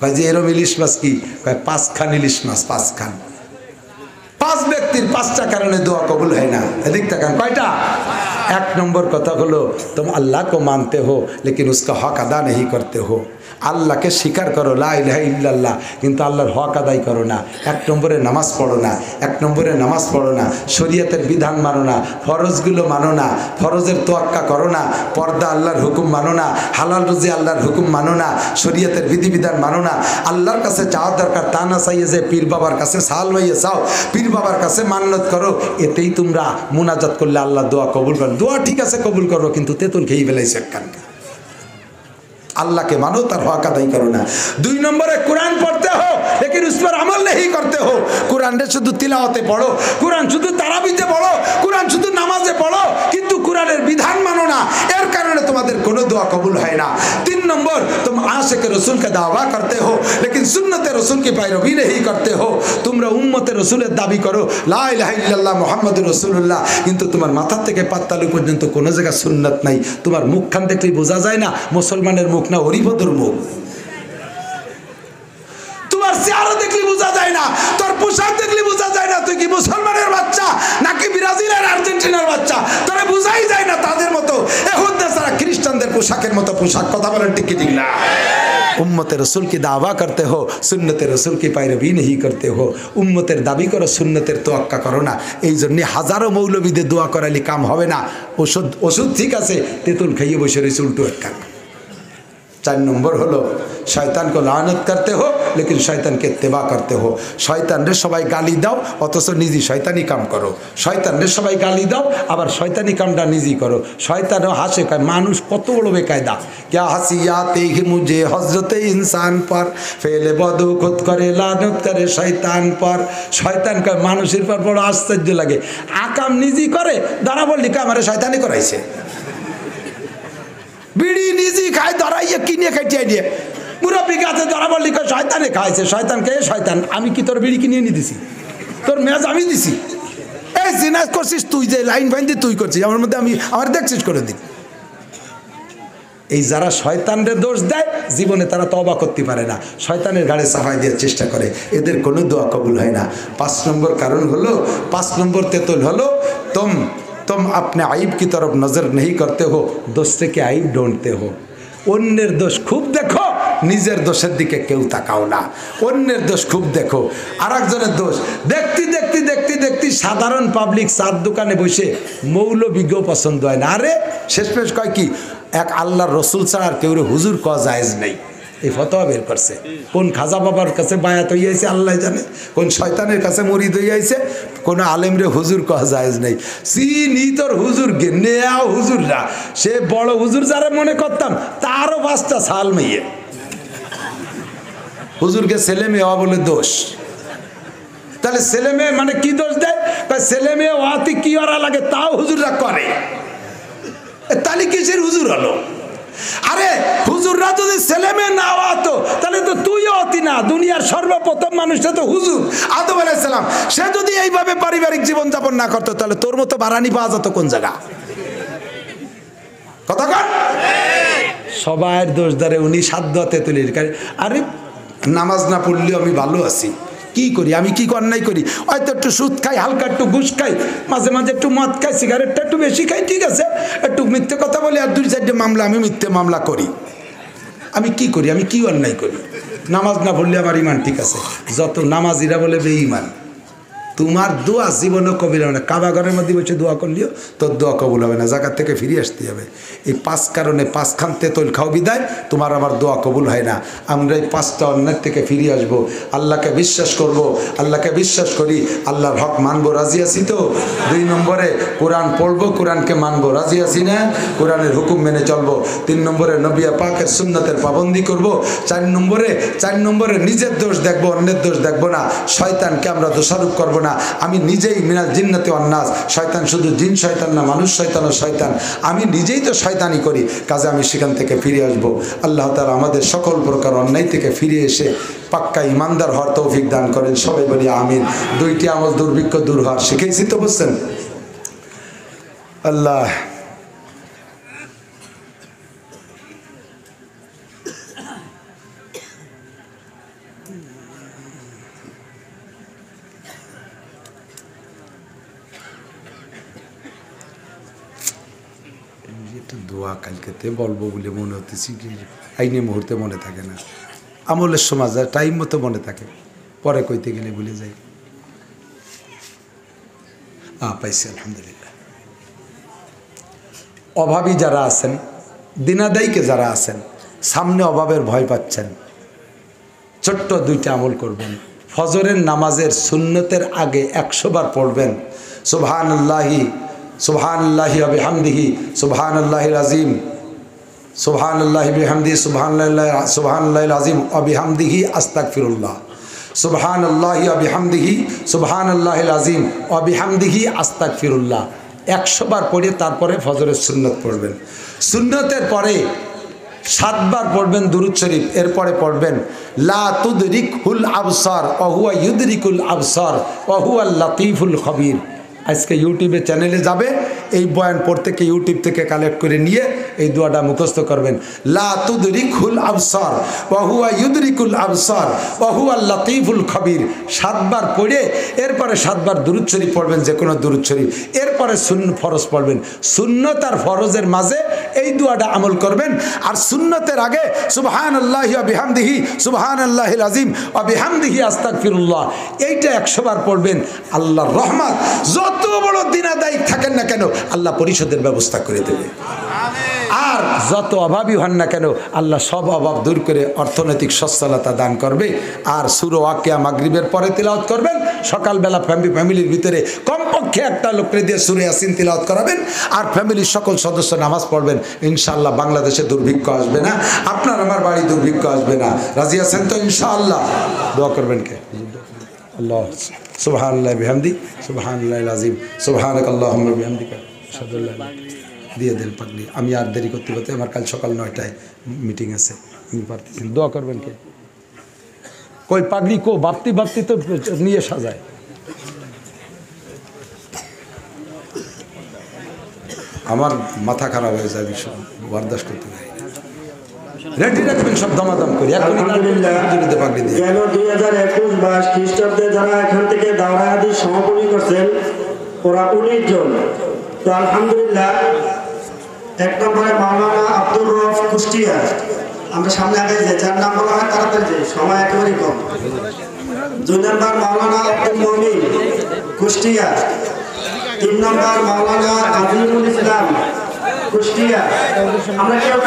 কয় যে এরম ইলিশ মাছ কি? কয় 5 খান ইলিশ মাছ, 5 খান। 5 ব্যক্তির 5টা কারণে দোয়া কবুল হয় না। এদিক তাকান, কয়টা? 1 নম্বর কথা হলো तुम अल्लाह को मानते हो लेकिन उसका हक अदा नहीं करते हो। আল্লাহকে স্বীকার করো, লা ইলাহা ইল্লাল্লাহ, কিন্তু আল্লাহর হক আদায় করো না। 1 নম্বরে নামাজ পড়ো না, 1 নম্বরে নামাজ পড়ো না, শরীয়তের বিধান মানো না, ফরজগুলো মানো না, ফরজের তোয়াক্কা করো না, পর্দা আল্লাহর হুকুম মানো না, হালাল রুজি আল্লাহর হুকুম মানো না, শরীয়তের বিধিবিধান মানো না। আল্লাহর কাছে চাওয়ার দরকার, তা না চাইয়ে যে পীর বাবার কাছে সাল হইয়ে চাও, পীর বাবার কাছে মান্নত করো, এতেই তোমরা মুনাজাত করলে আল্লাহ দোয়া কবুল করেন। দোয়া ঠিক আছে কবুল করো, কিন্তু তেঁতুল খেয়ে ফেলাইছে একখান। अल्लाह के मानो, तार हक अदाय करो ना। 2 नंबरे कुरान पढ़ते हो लेकिन उस पर अमल नहीं करते हो। कुरान रे शुद्ध तिलावते पढ़ो, कुरान शुद्ध ताराबीते पढ़ो, कुरान शुद्ध नामाजे पढ़ो, किन्तु कुरानेर विधान मानो ना, एर कारणे तोमादेर कोनो दुआ कबुल हय ना। 3 नम्बर, तुम आशिके रसूल का दावा करते हो लेकिन सुन्नते रसूल की पैरवी नहीं करते हो। तुमरा उम्मते रसूलेर दाबी करो, ला इलाहा इल्लाल्लाह मुहम्मदुर रसूलुल्लाह, किन्तु तुम्हार माथा थेके पातालु पर्यन्त कोनो जायगाय सुन्नत नाई। तुम्हार मुखखान देखलेই বোঝা যায় না मुसलमानेर मुख ना हरिभद्र मुख। তোমার চেহারা দেখলে বোঝা যায় না, তোর পোশাক দেখলে বোঝা যায় না তুই কি মুসলমানের বাচ্চা নাকি ব্রাজিলের আর্জেন্টিনার বাচ্চা, তোরে বোঝাই যায় না। তাদের মতো এখন সারা খ্রিস্টানদের পোশাকের মতো পোশাক, কথা বলেন ঠিক কি ঠিক না? उम्मत रसूल की दावा करते हो, सुन्नत रसूल की पैरवी नहीं करते हो। उम्मतेर दाबी करो, सुन्नतेर तोয়াক্কা करो ना। এই জন্য হাজারো মৌলবীদের দোয়া করালে কাম হবে না। ওষুধ ঠিক আছে, তেঁতুল খাইয়ে বসে রয়েছে উল্টো একটা। 4 नंबर हलो शैतान को लानत करते हो लेकिन शैतान के इत्तेबा करते हो। शैतान रे सबाई गाली दाओ अथच निजी शैतानी काम करो। शैतान रे सबाई गाली दाओ आबार शैतानी कामटा निजी करो। शैतानও हासे कय मानुष कत बड़ बेकायदा, क्या हसियाते ही मुझे हजरत इंसान पर, फेले बदू खुद करे लानत करे शैतान पर। शैतान कय मानुषेर पर बड़ आश्चर्य लागे, आकाम निजी करे, दाड़ा बलলি কা আমারে শয়তানি করাইছে। বিড়ি নিজে খায়, ধরাইয়ে কিনে খাইতে দিয়ে মুরব্বী গাছে ধরা বললি শয়তানে খাইছে। শয়তান কে? শয়তান আমি কি তোর বিড়ি কিনে এনে দিছি? তোর মেয়াজ আমি দিছি? এই জিনাস করছিস তুই, যে লাইন ফাইন দিয়ে তুই করছিস, আমার মধ্যে আমি আমার দেখছিস করে দিই। এই যারা শয়তানরে দোষ দেয় জীবনে তারা তওবা করতে পারে না, শয়তানের ঘাড়ে সাফাই দেওয়ার চেষ্টা করে, এদের কোনো দোয়া কবুল হয় না। 5 নম্বর কারণ হলো, 5 নম্বর তেতুল হলো तुम अपने आइब की तरफ नजर नहीं करते हो, दूसरे के आइब ढूंढते हो। अन्येर दोष खूब देखो, निजेर दोषेर दिके केउ ताकाओ ना। अन्येर दोष खूब देखो, आरेकजनेर दोष देखते देखते देखते देखते साधारण पाब्लिक चार दোকানে বসে মৌলবীকেও পছন্দ হয় না। আরে শেষমেশ কয় কি, এক আল্লাহর রসুল ছাড়া আর কেউ হুজুর কওয়া জায়েজ নেই। এই ফতোয়া বের করছে। কোন খাজা বাবার কাছে বায়াত হইয়াছে আল্লাহ জানে, কোন শয়তানের কাছে মুরিদ হইয়াছে, কোন আলেমরে হুজুর কওয়া জায়েজ নেই। চিনি তোর হুজুর নেও হুজুররা, সে বড় হুজুর যারা মনে করতাম তারও 5টা সাল মেয়ে। হুজুরকে ছেলে মেয়ে হওয়া বলে দোষ। তাহলে ছেলে মেয়ে মানে কি দোষ দেয়? ছেলে মেয়ে হওয়াতে কি ওরা লাগে তাও হুজুররা করে, তাহলে কিসের হুজুর হলো? আরে হুজুররা যদি ছেলে মেয়ে না হতো তাহলে তো তুইও হতি না। দুনিয়ার সর্বপ্রথম মানুষটা তো হুজুর আদম আলাইহিস সালাম, সে যদি এইভাবে পারিবারিক জীবন যাপন না করতো তাহলে তোর মতো বারানি পাওয়া যেত কোন জায়গা? কথা কন। সবার দোষ ধরে উনি সাধ্যতে তুলি। আরে নামাজ না পড়লেও আমি ভালো আছি, কি করি আমি, কি অন্যায় করি? হয়তো একটু সুদ খাই, হালকা একটু ঘুষ খাই, মাঝে মাঝে একটু মদ খাই, সিগারেটটা একটু বেশি খাই, ঠিক আছে, একটু মিথ্যে কথা বলি, আর 2-4টে মামলা আমি মিথ্যে মামলা করি। আমি কি করি? আমি কি অন্যায় করি? নামাজ না পড়লে আমার ইমান ঠিক আছে। যত নামাজিরা বলে বেঈমান। তোমার দোয়া জীবনে কবুল হবে না। কাবা ঘরের মধ্যে বসে দোয়া করলেও তোর দোয়া কবুল হবে না, জায়গা থেকে ফিরে আসতে হবে। এই 5 কারণে 5 খান তেঁতুল খাও বিদায় তোমার আমার দোয়া কবুল হয় না। আমরা এই 5টা অন্যায় থেকে ফিরে আসব, আল্লাহকে বিশ্বাস করব, আল্লাহকে বিশ্বাস করি, আল্লাহর হক মানবো, রাজি আছি তো? 2 নম্বরে কোরআন পড়বো, কোরআনকে মানবো, রাজি আছি না? কোরআনের হুকুম মেনে চলবো। 3 নম্বরে নবী পাকের সুন্নতের পাবন্দি করব। 4 নম্বরে নিজের দোষ দেখবো, অন্যের দোষ দেখবো না। শয়তানকে আমরা দোষারোপ করবো না। না। আমি নিজেই মিনাল জিন্নাতি ওয়ান নাস, শয়তান শুধু জিন শয়তান না, মানুষ শয়তানও শয়তান, আমি নিজেই তো শয়তানি করি, কাজে আমি সেখান থেকে ফিরে আসব। আল্লাহ তাআলা আমাদের সকল প্রকার অন্যায় থেকে ফিরে এসে পাক্কা ইমানদার হওয়ার তৌফিক দান করেন। সবাই বলি আমিন। দুইটি আমল দুর্ভিক্ষ দূর হওয়ার শিখেছি তো, বুঝছেন? আল্লাহ দোয়া কালকেতে বলবো বলে মনে হতেছি, আইনি মুহূর্তে মনে থাকে না, আমলের সময় যায় টাইম মতো মনে থাকে, পরে কইতে গেলে ভুলে যাই। পাইছি আলহামদুলিল্লাহ। অভাবী যারা আছেন, দিনাদায়ীকে যারা আছেন, সামনে অভাবের ভয় পাচ্ছেন, ছোট্ট দুইটা আমল করবেন। ফজরের নামাজের সুন্নতের আগে 100 বার পড়বেন সুবহানাল্লাহি সুবহানাল্লাহি ওয়া বিহামদিহি সুবহানাল্লাহিল আযীম, সুবহানাল্লাহি বিহামদিহি সুবহানাল্লাহিল আযীম ওয়া বিহামদিহি আস্তাগফিরুল্লাহ, সুবহানাল্লাহি ওয়া বিহামদিহি সুবহানাল্লাহিল আযীম ওয়া বিহামদিহি আস্তাগফিরুল্লাহ। 100 বার পড়ে তারপরে ফজরের সুন্নত পড়বেন। সুন্নতের পরে 7 বার পড়বেন দুরূদ শরীফ, এরপরে পড়বেন লা তুদরিকুল আবসার ওয়া হুয়া ইউদরিকুল আবসার ওয়া হুয়াল লাতীফুল খবীর। আজকে ইউটিউবে চ্যানেলে যাবে, এই বয়ান পড়তে কি ইউটিউব থেকে কালেক্ট করে নিয়ে এই দোয়াটা মুখস্থ করবেন, লা তুদরিকুল আবসার ওয়া হুয়া ইউদরিকুল আবসার ওয়া হুয়াল লাতীফুল খবীর। 7 বার পড়ে এরপরে 7 বার দুরূদ শরীফ পড়বেন, যে কোনো দুরূদ শরীফ, এরপরে ফরজ পড়বেন। সুন্নত আর ফরজের মাঝে এই দোয়াটা আমল করবেন। আর সুন্নতের আগে সুবহানাল্লাহি ওয়া বিহামদিহি সুবহানাল্লাহিল আযীম ওয়া বিহামদিহি আস্তাগফিরুল্লাহ, এইটা 100 বার পড়বেন। আল্লাহর রহমত, যত বড় দিনাদায়ী থাকেন না কেন আল্লাহ পরিশোধের ব্যবস্থা করে দেবে। আর যত অভাবী হন না কেন আল্লাহ সব অভাব দূর করে অর্থনৈতিক সচ্ছলতা দান করবে। আর সূরা ওয়াকিয়া মাগরিবের পরে তিলাওয়াত করবেন, সকালবেলা ফ্যামিলির ভিতরে কমপক্ষে একটা লোককে দিয়ে সূরা ইয়াসিন তিলাওয়াত করাবেন, আর ফ্যামিলির সকল সদস্য নামাজ পড়বেন। ইনশাআল্লাহ বাংলাদেশে দুর্ভিক্ষ আসবে না, আপনার আমার বাড়ি দুর্ভিক্ষ আসবে না। রাজি আছেন তো ইনশাআল্লাহ? দোয়া করবেন কে? আল্লাহ সুবহানাল্লাহি বিহামদি সুবহানাল্লাহিল আযীম সুবহানাকাল্লাহুম্মা বিহামদিকা আশহাদু আল্লা ইলাহা ইল্লা আনতা। দিয়ে দেন পাগড়ি, আমি আর দেরি করতে পারতে, আমার কাল সকাল 9টায় মিটিং আছে, আমি পারতেছি। দোয়া করবেন কে? কই পাগড়ি কো? বাপতি বাপতি তো নিয়ে সাজায়। আমার মাথা খারাপ হয়ে যায়, বিষয় বরদাস্ত করতে পারি। রেডি রাখবেন সব দমাদম করি। আলহামদুলিল্লাহ, গেল 2021-22 খ্রিস্টাব্দে যারা এখান থেকে দাওরা হাদিস সমাপনী করছেন ওরা 19 জন। তো আলহামদুলিল্লাহ, 1 নম্বরে মাওলানা আব্দুর রফ কুষ্টিয়া, আমরা সামনে আগে যে 4 নাম বলা হয় তাড়াতাড়ি যে সময় একেবারেই কম। 2 নম্বর মাওলানা আব্দুল মুমিন কুষ্টিয়া, 3 নম্বর মাওলানা আজিমুল ইসলাম কুষ্টিয়া। আমরা কেউ